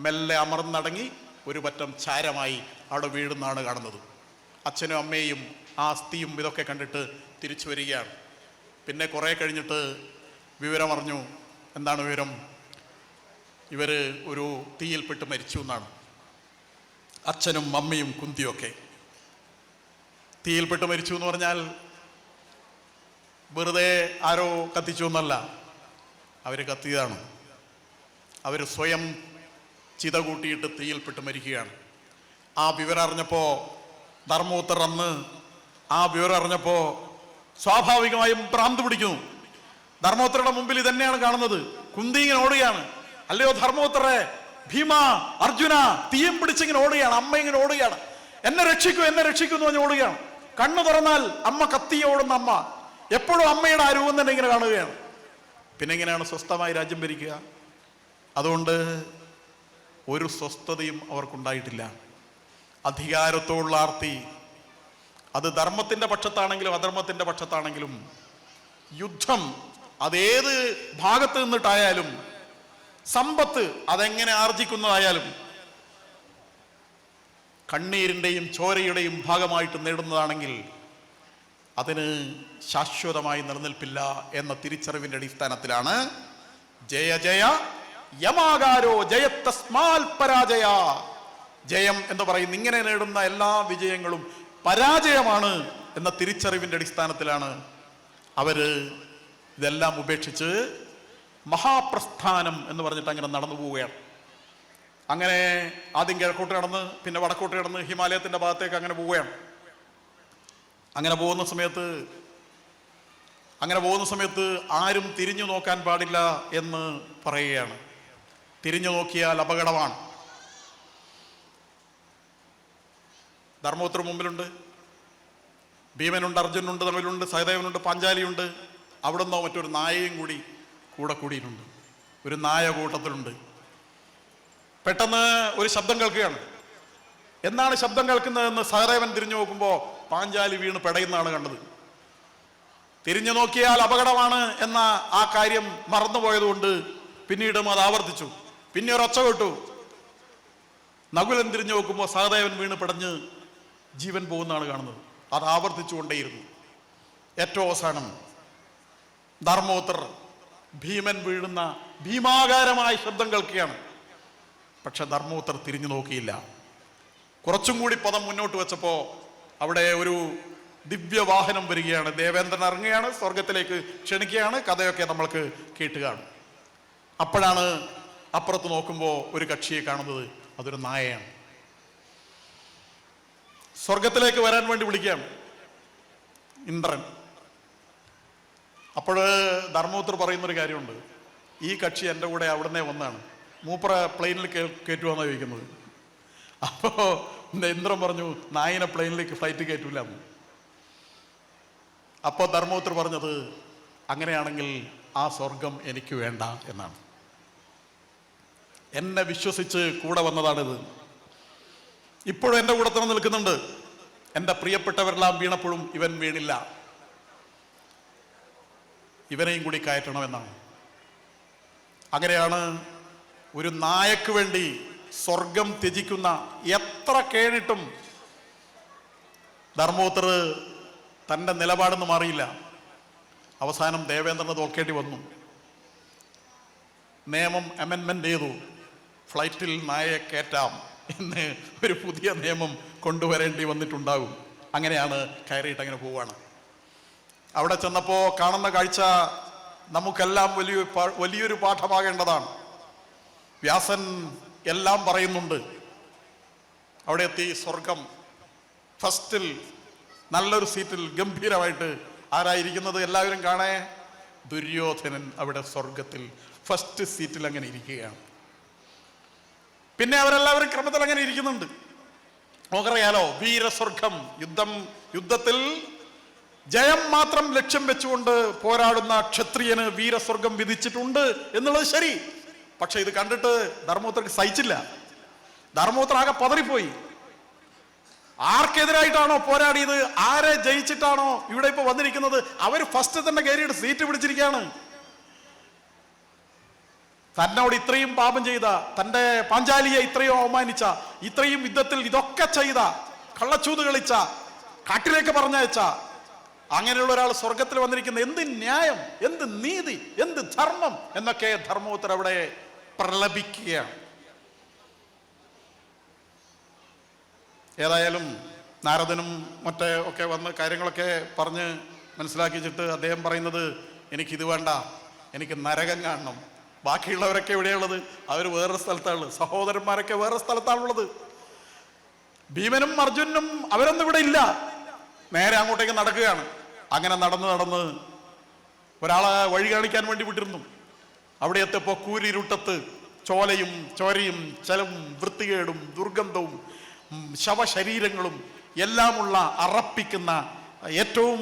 മെല്ലെ അമർന്നടങ്ങി ഒരു പറ്റം ചാരമായി അവിടെ വീഴുന്നാണ് കാണുന്നത്. അച്ഛനും അമ്മയും ആ അസ്ഥിയും ഇതൊക്കെ കണ്ടിട്ട് തിരിച്ചു വരികയാണ്. പിന്നെ കുറെ കഴിഞ്ഞിട്ട് വിവരം അറിഞ്ഞു. എന്താണ് വിവരം? ഇവര് ഒരു തീയിൽപ്പെട്ട് മരിച്ചു എന്നാണ്. അച്ഛനും അമ്മയും കുന്തിയൊക്കെ തീയിൽപ്പെട്ട് മരിച്ചു എന്ന് പറഞ്ഞാൽ വെറുതെ ആരോ കത്തിച്ചു എന്നല്ല, അവര് കത്തിയതാണ്. അവർ സ്വയം ചിത കൂട്ടിയിട്ട് തീയിൽപ്പെട്ട് മരിക്കുകയാണ്. ആ വിവരം അറിഞ്ഞപ്പോൾ ധർമ്മപുത്രർ ആ വിവരം അറിഞ്ഞപ്പോൾ സ്വാഭാവികമായും ഭ്രാന്ത് പിടിക്കുന്നു. ധർമ്മപുത്രരുടെ മുമ്പിൽ ഇതന്നെയാണ് കാണുന്നത്. കുന്തി ഇങ്ങനെ ഓടുകയാണ്. അല്ലയോ ധർമ്മപുത്രരെ, ഭീമ, അർജുന തീയും പിടിച്ചിങ്ങനെ ഓടുകയാണ്. അമ്മ ഇങ്ങനെ ഓടുകയാണ്. എന്നെ രക്ഷിക്കൂ എന്ന് പറഞ്ഞ് ഓടുകയാണ്. കണ്ണു തുറന്നാൽ അമ്മ കത്തിയ ഓടുന്ന അമ്മ. എപ്പോഴും അമ്മയുടെ ആ രൂപം തന്നെ ഇങ്ങനെ കാണുകയാണ്. പിന്നെ എങ്ങനെയാണ് സ്വസ്ഥമായി രാജ്യം ഭരിക്കുക? അതുകൊണ്ട് ഒരു സ്വസ്ഥതയും അവർക്കുണ്ടായിട്ടില്ല. അധികാരത്തോടുള്ള ആർത്തി, അത് ധർമ്മത്തിന്റെ പക്ഷത്താണെങ്കിലും അധർമ്മത്തിന്റെ പക്ഷത്താണെങ്കിലും, യുദ്ധം അതേത് ഭാഗത്ത് നിന്നിട്ടായാലും, സമ്പത്ത് അതെങ്ങനെ ആർജിക്കുന്നതായാലും, കണ്ണീരിന്റെയും ചോരയുടെയും ഭാഗമായിട്ട് നേടുന്നതാണെങ്കിൽ അതിന് ശാശ്വതമായി നിലനിൽപ്പില്ല എന്ന തിരിച്ചറിവിന്റെ അടിസ്ഥാനത്തിലാണ് ജയ ജയ യമാകാരോ ജയത്തസ്മാൽ പരാജയ. ജയം എന്ന് പറയുന്ന ഇങ്ങനെ നേടുന്ന എല്ലാ വിജയങ്ങളും പരാജയമാണ് എന്ന തിരിച്ചറിവിന്റെ അടിസ്ഥാനത്തിലാണ് അവര് ഇതെല്ലാം ഉപേക്ഷിച്ച് മഹാപ്രസ്ഥാനം എന്ന് പറഞ്ഞിട്ട് അങ്ങനെ നടന്നു പോവുകയാണ്. അങ്ങനെ ആദ്യം കിഴക്കോട്ട് കടന്ന് പിന്നെ വടക്കോട്ട് കടന്ന് ഹിമാലയത്തിന്റെ ഭാഗത്തേക്ക് അങ്ങനെ പോവുകയാണ്. അങ്ങനെ പോകുന്ന സമയത്ത് ആരും തിരിഞ്ഞു നോക്കാൻ പാടില്ല എന്ന് പറയുകയാണ്. തിരിഞ്ഞു നോക്കിയാൽ അപകടമാണ്. ധർമ്മപുത്ര മുമ്പിലുണ്ട്, ഭീമനുണ്ട്, അർജുനുണ്ട്, തമിഴുണ്ട്, സഹദേവനുണ്ട്, പാഞ്ചാലിയുണ്ട്. അവിടുന്നോ മറ്റൊരു നായയും കൂടി കൂടെ കൂടിയിട്ടുണ്ട്. ഒരു നായ കൂട്ടത്തിലുണ്ട്. പെട്ടെന്ന് ഒരു ശബ്ദം കേൾക്കുകയാണ്. എന്താണ് ശബ്ദം കേൾക്കുന്നതെന്ന് സഹദേവൻ തിരിഞ്ഞു നോക്കുമ്പോൾ പാഞ്ചാലി വീണ് പെടയുന്നതാണ് കണ്ടത്. തിരിഞ്ഞു നോക്കിയാൽ അപകടമാണ് എന്ന ആ കാര്യം മറന്നുപോയതുകൊണ്ട് പിന്നീടും അത് ആവർത്തിച്ചു. പിന്നെ ഒരൊച്ച കേട്ടു. നകുലൻ തിരിഞ്ഞു നോക്കുമ്പോൾ സഹദേവൻ വീണ് പെടഞ്ഞ് ജീവൻ പോകുന്നതാണ് കാണുന്നത്. അത് ആവർത്തിച്ചുകൊണ്ടേയിരുന്നു. ഏറ്റവും അവസാനം ധർമ്മപുത്രർ ഭീമൻ വീഴുന്ന ഭീമാകാരമായ ശബ്ദം കേൾക്കുകയാണ്. പക്ഷെ ധർമ്മപുത്രർ തിരിഞ്ഞു നോക്കിയില്ല. കുറച്ചും കൂടി പദം മുന്നോട്ട് വെച്ചപ്പോൾ അവിടെ ഒരു ദിവ്യവാഹനം വരികയാണ്. ദേവേന്ദ്രൻ ഇറങ്ങുകയാണ്, സ്വർഗത്തിലേക്ക് ക്ഷണിക്കുകയാണ്. കഥയൊക്കെ നമ്മൾക്ക് കേട്ടുകയാണ്. അപ്പോഴാണ് അപ്പുറത്ത് നോക്കുമ്പോൾ ഒരു കക്ഷിയെ കാണുന്നത്. അതൊരു നായയാണ്. സ്വർഗത്തിലേക്ക് വരാൻ വേണ്ടി വിളിക്കുകയാണ് ഇന്ദ്രൻ. അപ്പോൾ ധർമ്മപുത്രർ പറയുന്നൊരു കാര്യമുണ്ട്. ഈ കക്ഷി എൻ്റെ കൂടെ അവിടുന്ന് വന്നാണ്, മൂപ്പറ പ്ലെയിനിൽ കയറ്റുവാന്നാണ് ചോദിക്കുന്നത്. അപ്പോൾ ഇന്ദ്രൻ പറഞ്ഞു, നായിനെ പ്ലെയിനിലേക്ക് ഫ്ലൈറ്റ് കയറ്റൂല എന്ന്. അപ്പോൾ ധർമ്മപുത്രർ പറഞ്ഞത്, അങ്ങനെയാണെങ്കിൽ ആ സ്വർഗം എനിക്ക് വേണ്ട എന്നാണ്. എന്നെ വിശ്വസിച്ച് കൂടെ വന്നതാണിത്. ഇപ്പോഴും എൻ്റെ കൂടെ തന്നെ നിൽക്കുന്നുണ്ട്. എൻ്റെ പ്രിയപ്പെട്ടവരെല്ലാം വീണപ്പോഴും ഇവൻ വീണില്ല. ഇവനെയും കൂടി കയറ്റണമെന്നാണ്. അങ്ങനെയാണ് ഒരു നായക്ക് വേണ്ടി സ്വർഗം ത്യജിക്കുന്ന, എത്ര കേണിട്ടും ധർമ്മപുത്രർ തൻ്റെ നിലപാടെന്ന് മാറിയില്ല. അവസാനം ദേവേന്ദ്രന് തോൽക്കേണ്ടി വന്നു. നിയമം അമെൻമെന്റ് ചെയ്തു. ഫ്ലൈറ്റിൽ നായയെ കയറ്റാം എന്ന് ഒരു പുതിയ നിയമം കൊണ്ടുവരേണ്ടി വന്നിട്ടുണ്ടാകും. അങ്ങനെയാണ് കയറിയിട്ട് അങ്ങനെ പോവുകയാണ്. അവിടെ ചെന്നപ്പോൾ കാണുന്ന കാഴ്ച നമുക്കെല്ലാം വലിയൊരു പാഠമാകേണ്ടതാണ്. വ്യാസൻ എല്ലാം പറയുന്നുണ്ട്. അവിടെ എത്തി. സ്വർഗം ഫസ്റ്റിൽ നല്ലൊരു സീറ്റിൽ ഗംഭീരമായിട്ട് ആരായിരിക്കുന്നത് എല്ലാവരും കാണേ? ദുര്യോധനൻ അവിടെ സ്വർഗത്തിൽ ഫസ്റ്റ് സീറ്റിൽ അങ്ങനെ ഇരിക്കുകയാണ്. പിന്നെ അവരെല്ലാവരും ക്രമത്തിൽ അങ്ങനെ ഇരിക്കുന്നുണ്ട്. നമുക്കറിയാലോ, വീരസ്വർഗം. യുദ്ധത്തിൽ ജയം മാത്രം ലക്ഷ്യം വെച്ചുകൊണ്ട് പോരാടുന്ന ക്ഷത്രിയന് വീരസ്വർഗം വിധിച്ചിട്ടുണ്ട് എന്നുള്ളത് ശരി. പക്ഷെ ഇത് കണ്ടിട്ട് ധർമ്മപുത്രർക്ക് സഹിച്ചില്ല. ധർമ്മപുത്ര ആകെ പതറിപ്പോയി. ആർക്കെതിരായിട്ടാണോ പോരാടിയത്, ആരെ ജയിച്ചിട്ടാണോ ഇവിടെ ഇപ്പൊ വന്നിരിക്കുന്നത്, അവർ ഫസ്റ്റ് തന്നെ കയറിയിട്ട് സീറ്റ് പിടിച്ചിരിക്കുകയാണ്. തന്നോട് ഇത്രയും പാപം ചെയ്ത, തൻ്റെ പാഞ്ചാലിയെ ഇത്രയും അവമാനിച്ച, ഇത്രയും യുദ്ധത്തിൽ ഇതൊക്കെ ചെയ്ത, കള്ളച്ചൂത് കളിച്ച, കാട്ടിലേക്ക് പറഞ്ഞയച്ച അങ്ങനെയുള്ള ഒരാൾ സ്വർഗത്തിൽ വന്നിരിക്കുന്ന എന്ത് ന്യായം, എന്ത് നീതി, എന്ത് ധർമ്മം എന്നൊക്കെ ധർമ്മപുത്രർ അവിടെ പ്രലപിക്കുകയാണ്. ഏതായാലും നാരദനും മറ്റേ ഒക്കെ വന്ന് കാര്യങ്ങളൊക്കെ പറഞ്ഞ് മനസ്സിലാക്കിച്ചിട്ട് അദ്ദേഹം പറയുന്നത്, എനിക്കിത് വേണ്ട, എനിക്ക് നരകം കാണണം. ബാക്കിയുള്ളവരൊക്കെ എവിടെയുള്ളത്? അവർ വേറൊരു സ്ഥലത്താണ്. സഹോദരന്മാരൊക്കെ വേറെ സ്ഥലത്താണുള്ളത്. ഭീമനും അർജുനും അവരൊന്നും ഇവിടെ ഇല്ല. നേരെ അങ്ങോട്ടേക്ക് നടക്കുകയാണ്. അങ്ങനെ നടന്ന് ഒരാളെ വഴി കാണിക്കാൻ വേണ്ടി വിട്ടിരുന്നു. അവിടെ എത്തിയപ്പോൾ കൂരിരുട്ടത്ത് ചോലയും ചോരയും ചലവും വൃത്തികേടും ദുർഗന്ധവും ശവശരീരങ്ങളും എല്ലാമുള്ള അറപ്പിക്കുന്ന, ഏറ്റവും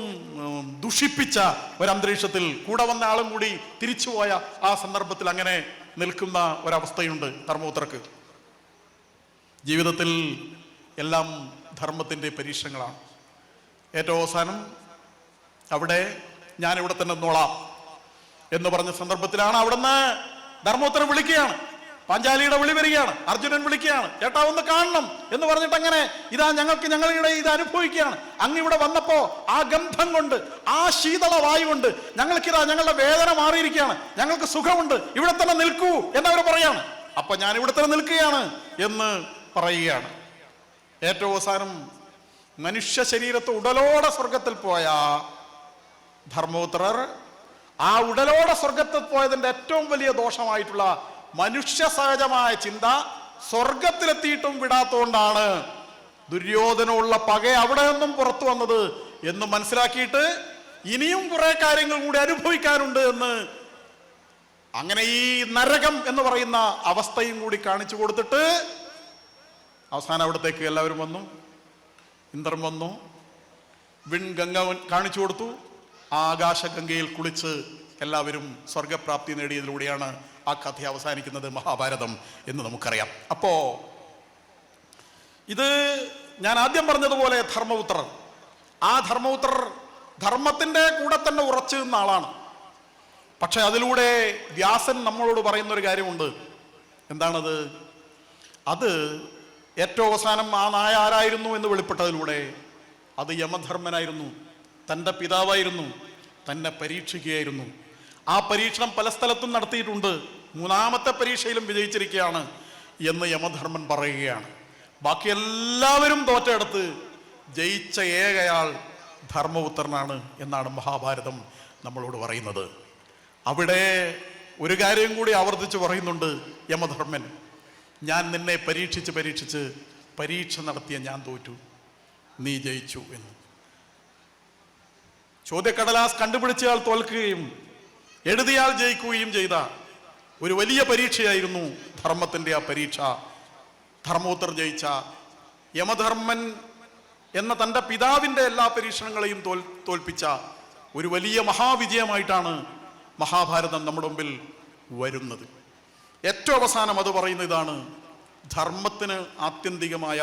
ദുഷിപ്പിച്ച ഒരന്തരീക്ഷത്തിൽ കൂടെ വന്ന ആളും കൂടി തിരിച്ചുപോയ ആ സന്ദർഭത്തിൽ അങ്ങനെ നിൽക്കുന്ന ഒരവസ്ഥയുണ്ട് ധർമ്മപുത്രർക്ക്. ജീവിതത്തിൽ എല്ലാം ധർമ്മത്തിൻ്റെ പരീക്ഷണങ്ങളാണ്. ഏറ്റവും അവസാനം അവിടെ ഞാനിവിടെ തന്നെ നിന്നോളാം എന്ന് പറഞ്ഞ സന്ദർഭത്തിലാണ് അവിടുന്ന് ധർമ്മപുത്രൻ വിളിക്കുകയാണ്. പാഞ്ചാലിയുടെ വിളി വരികയാണ്. അർജുനൻ വിളിക്കുകയാണ്, ചേട്ടാ ഒന്ന് കാണണം എന്ന് പറഞ്ഞിട്ട് അങ്ങനെ ഇതാ ഞങ്ങളുടെ ഇത് അനുഭവിക്കുകയാണ്. അങ്ങ് ഇവിടെ വന്നപ്പോ ആ ഗന്ധം കൊണ്ട്, ആ ശീതള വായു കൊണ്ട് ഞങ്ങൾക്കിതാ ഞങ്ങളുടെ വേദന മാറിയിരിക്കുകയാണ്, ഞങ്ങൾക്ക് സുഖമുണ്ട്, ഇവിടെ തന്നെ നിൽക്കൂ എന്നവർ പറയാണ്. അപ്പൊ ഞാൻ ഇവിടെ തന്നെ നിൽക്കുകയാണ് എന്ന് പറയുകയാണ്. ഏറ്റവും അവസാനം മനുഷ്യ ശരീരത്ത് ഉടലോടെ സ്വർഗത്തിൽ പോയ ധർമ്മപുത്രർ ആ ഉടലോടെ സ്വർഗത്തിൽ പോയതിന്റെ ഏറ്റവും വലിയ ദോഷമായിട്ടുള്ള മനുഷ്യ സഹജമായ ചിന്ത സ്വർഗത്തിലെത്തിയിട്ടും വിടാത്തോണ്ടാണ് ദുര്യോധനമുള്ള പക അവിടെ നിന്നും പുറത്തു വന്നത് എന്ന് മനസ്സിലാക്കിയിട്ട് ഇനിയും കുറെ കാര്യങ്ങൾ കൂടി അനുഭവിക്കാനുണ്ട് എന്ന് അങ്ങനെ ഈ നരകം എന്ന് പറയുന്ന അവസ്ഥയും കൂടി കാണിച്ചു കൊടുത്തിട്ട് അവസാനം അവിടത്തേക്ക് എല്ലാവരും വന്നു. ഇന്ദ്രൻ വന്നു, വിൺഗംഗ കാണിച്ചു കൊടുത്തു. ആകാശഗംഗയിൽ കുളിച്ച് എല്ലാവരും സ്വർഗപ്രാപ്തി നേടിയതിലൂടെയാണ് ആ കഥ അവസാനിക്കുന്നത്, മഹാഭാരതം എന്ന് നമുക്കറിയാം. അപ്പോ ഇത് ഞാൻ ആദ്യം പറഞ്ഞതുപോലെ ധർമ്മപുത്രർ, ആ ധർമ്മപുത്രർ ധർമ്മത്തിന്റെ കൂടെ തന്നെ ഉറച്ചു നിന്ന ആളാണ്. പക്ഷെ അതിലൂടെ വ്യാസൻ നമ്മളോട് പറയുന്ന ഒരു കാര്യമുണ്ട്. എന്താണത്? അത് ഏറ്റവും അവസാനം ആ നായ ആരായിരുന്നു എന്ന് വെളിപ്പെട്ടതിലൂടെ അത് യമധർമ്മനായിരുന്നു, തൻ്റെ പിതാവായിരുന്നു, തന്നെ പരീക്ഷിക്കുകയായിരുന്നു. ആ പരീക്ഷണം പല സ്ഥലത്തും നടത്തിയിട്ടുണ്ട്, മൂന്നാമത്തെ പരീക്ഷയിലും വിജയിച്ചിരിക്കുകയാണ് എന്ന് യമധർമ്മൻ പറയുകയാണ്. ബാക്കി എല്ലാവരും തോറ്റെടുത്ത് ജയിച്ച ഏകയാൾ ധർമ്മപുത്രനാണ് എന്നാണ് മഹാഭാരതം നമ്മളോട് പറയുന്നത്. അവിടെ ഒരു കാര്യം കൂടി ആവർത്തിച്ച് പറയുന്നുണ്ട് യമധർമ്മൻ, ഞാൻ നിന്നെ പരീക്ഷിച്ച് പരീക്ഷ നടത്തിയ ഞാൻ തോറ്റു, നീ ജയിച്ചു എന്ന്. ചോദ്യക്കടലാസ് കണ്ടുപിടിച്ചയാൾ തോൽക്കുകയും എഴുതിയാൽ ജയിക്കുകയും ചെയ്ത ഒരു വലിയ പരീക്ഷയായിരുന്നു ധർമ്മത്തിൻ്റെ ആ പരീക്ഷ. ധർമ്മപുത്രർ ജയിച്ച യമധർമ്മൻ എന്ന തൻ്റെ പിതാവിൻ്റെ എല്ലാ പരീക്ഷണങ്ങളെയും തോൽപ്പിച്ച ഒരു വലിയ മഹാവിജയമായിട്ടാണ് മഹാഭാരതം നമ്മുടെ മുമ്പിൽ വരുന്നത്. ഏറ്റവും അവസാനം അത് പറയുന്ന ഇതാണ്, ധർമ്മത്തിന് ആത്യന്തികമായ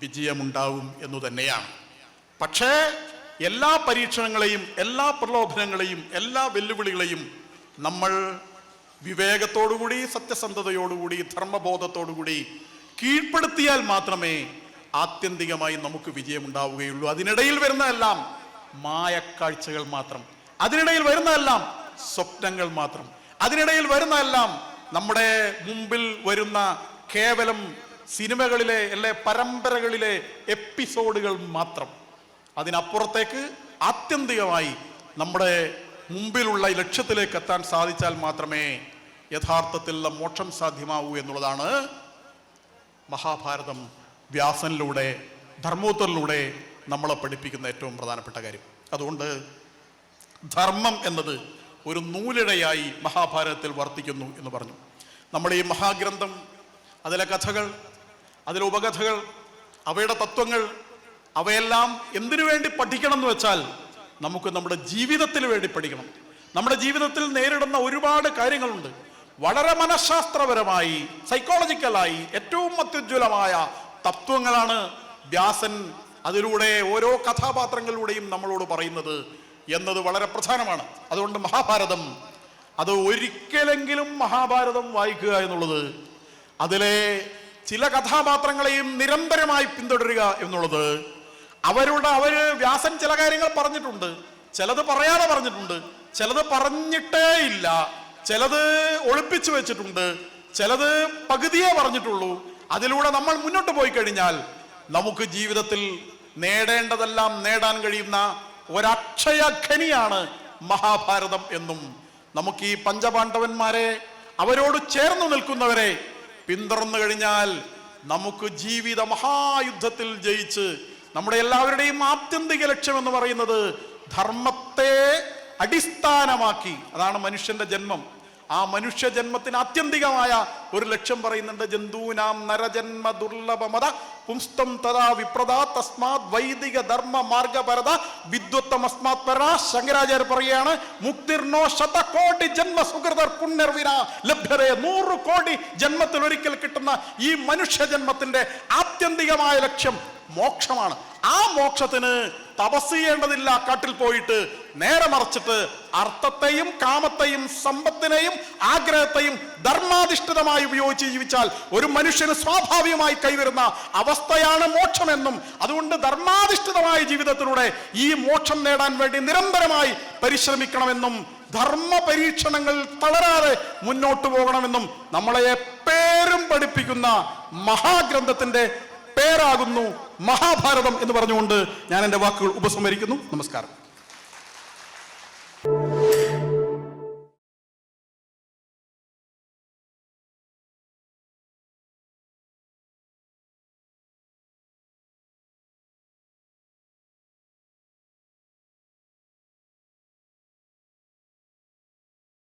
വിജയമുണ്ടാവും എന്നു തന്നെയാണ്. പക്ഷേ എല്ലാ പരീക്ഷണങ്ങളെയും, എല്ലാ പ്രലോഭനങ്ങളെയും, എല്ലാ വെല്ലുവിളികളെയും നമ്മൾ വിവേകത്തോടുകൂടി, സത്യസന്ധതയോടുകൂടി, ധർമ്മബോധത്തോടുകൂടി കീഴ്പ്പെടുത്തിയാൽ മാത്രമേ ആത്യന്തികമായി നമുക്ക് വിജയമുണ്ടാവുകയുള്ളൂ. അതിനിടയിൽ വരുന്നതെല്ലാം മായക്കാഴ്ചകൾ മാത്രം, അതിനിടയിൽ വരുന്നതെല്ലാം സ്വപ്നങ്ങൾ മാത്രം, അതിനിടയിൽ വരുന്നതെല്ലാം നമ്മുടെ മുമ്പിൽ വരുന്ന കേവലം സിനിമകളിലെ അല്ലെ പരമ്പരകളിലെ എപ്പിസോഡുകൾ മാത്രം. അതിനപ്പുറത്തേക്ക് ആത്യന്തികമായി നമ്മുടെ മുമ്പിലുള്ള ലക്ഷ്യത്തിലേക്ക് എത്താൻ സാധിച്ചാൽ മാത്രമേ യഥാർത്ഥത്തിലുള്ള മോക്ഷം സാധ്യമാവൂ എന്നുള്ളതാണ് മഹാഭാരതം വ്യാസനിലൂടെ, ധർമ്മപുത്രനിലൂടെ നമ്മളെ പഠിപ്പിക്കുന്ന ഏറ്റവും പ്രധാനപ്പെട്ട കാര്യം. അതുകൊണ്ട് ധർമ്മം എന്നത് ഒരു നൂലിഴയായി മഹാഭാരതത്തിൽ വർത്തിക്കുന്നു എന്ന് പറഞ്ഞു. നമ്മൾ ഈ മഹാഗ്രന്ഥം, അതിലെ കഥകൾ, അതിലെ ഉപകഥകൾ, അവയുടെ തത്വങ്ങൾ, അവയെല്ലാം എന്തിനു വേണ്ടി പഠിക്കണം എന്ന് വെച്ചാൽ നമുക്ക് നമ്മുടെ ജീവിതത്തിന് വേണ്ടി പഠിക്കണം. നമ്മുടെ ജീവിതത്തിൽ നേരിടുന്ന ഒരുപാട് കാര്യങ്ങളുണ്ട്. വളരെ മനഃശാസ്ത്രപരമായി, സൈക്കോളജിക്കലായി ഏറ്റവും അത്യുജ്വലമായ തത്വങ്ങളാണ് വ്യാസൻ അതിലൂടെ ഓരോ കഥാപാത്രങ്ങളിലൂടെയും നമ്മളോട് പറയുന്നത് എന്നത് വളരെ പ്രധാനമാണ്. അതുകൊണ്ട് മഹാഭാരതം, അത് ഒരിക്കലെങ്കിലും മഹാഭാരതം വായിക്കുക എന്നുള്ളത്, അതിലെ ചില കഥാപാത്രങ്ങളെയും നിരന്തരമായി പിന്തുടരുക എന്നുള്ളത്, വ്യാസൻ ചില കാര്യങ്ങൾ പറഞ്ഞിട്ടുണ്ട്, ചിലത് പറയാതെ പറഞ്ഞിട്ടുണ്ട്, ചിലത് പറഞ്ഞിട്ടേ ഇല്ല, ചിലത് ഒളിപ്പിച്ചു വെച്ചിട്ടുണ്ട്, ചിലത് പകുതിയേ പറഞ്ഞിട്ടുള്ളൂ. അതിലൂടെ നമ്മൾ മുന്നോട്ട് പോയി കഴിഞ്ഞാൽ നമുക്ക് ജീവിതത്തിൽ നേടേണ്ടതെല്ലാം നേടാൻ കഴിയുന്ന ഒരക്ഷയ ഖനിയാണ് മഹാഭാരതം എന്നും, നമുക്ക് ഈ പഞ്ചപാണ്ഡവന്മാരെ, അവരോട് ചേർന്ന് നിൽക്കുന്നവരെ പിന്തുടർന്നു കഴിഞ്ഞാൽ നമുക്ക് ജീവിത മഹായുദ്ധത്തിൽ ജയിച്ച്, നമ്മുടെ എല്ലാവരുടെയും ആത്യന്തിക ലക്ഷ്യം എന്ന് പറയുന്നത് ധർമ്മത്തെ അടിസ്ഥാനമാക്കി, അതാണ് മനുഷ്യന്റെ ജന്മം. ആ മനുഷ്യ ജന്മത്തിന് ആത്യന്തികമായ ഒരു ലക്ഷ്യം പറയുന്നുണ്ട്, ജന്തൂനാം നരജന്മ ദുർലഭമത പുംസ്തം തഥാ വിപ്രദ തസ്മാത് വൈദിക ധർമ്മ മാർഗപരത വിദ്വത്തമസ്മാത് പരാ. ശങ്കരാചാര്യ പറയുകയാണ്, മുക്തിർനോ ശതകോടി ജന്മ സുഹൃതർ പുണ്യർവിന ലഭ്യതേ. 100 കോടി ജന്മത്തിൽ ഒരിക്കൽ കിട്ടുന്ന ഈ മനുഷ്യ ജന്മത്തിന്റെ ആത്യന്തികമായ ലക്ഷ്യം മോക്ഷമാണ്. ആ മോക്ഷത്തിന് തപസ് ചെയ്യേണ്ടതില്ല, കാട്ടിൽ പോയിട്ട്. നേരെ മറിച്ചിട്ട് അർത്ഥത്തെയും കാമത്തെയും സമ്പത്തിനെയും ആഗ്രഹത്തെയും ധർമാധിഷ്ഠിതമായി ഉപയോഗിച്ച് ജീവിച്ചാൽ ഒരു മനുഷ്യന് സ്വാഭാവികമായി കൈവരുന്ന അവസ്ഥയാണ് മോക്ഷമെന്നും, അതുകൊണ്ട് ധർമാധിഷ്ഠിതമായ ജീവിതത്തിലൂടെ ഈ മോക്ഷം നേടാൻ വേണ്ടി നിരന്തരമായി പരിശ്രമിക്കണമെന്നും, ധർമ്മ പരീക്ഷണങ്ങൾ തളരാതെ മുന്നോട്ട് പോകണമെന്നും നമ്മളെ എപ്പോഴും പഠിപ്പിക്കുന്ന മഹാഗ്രന്ഥത്തിന്റെ പേരാകുന്നു മഹാഭാരതം എന്ന് പറഞ്ഞുകൊണ്ട് ഞാൻ എൻ്റെ വാക്കുകൾ ഉപസംഹരിക്കുന്നു. നമസ്കാരം.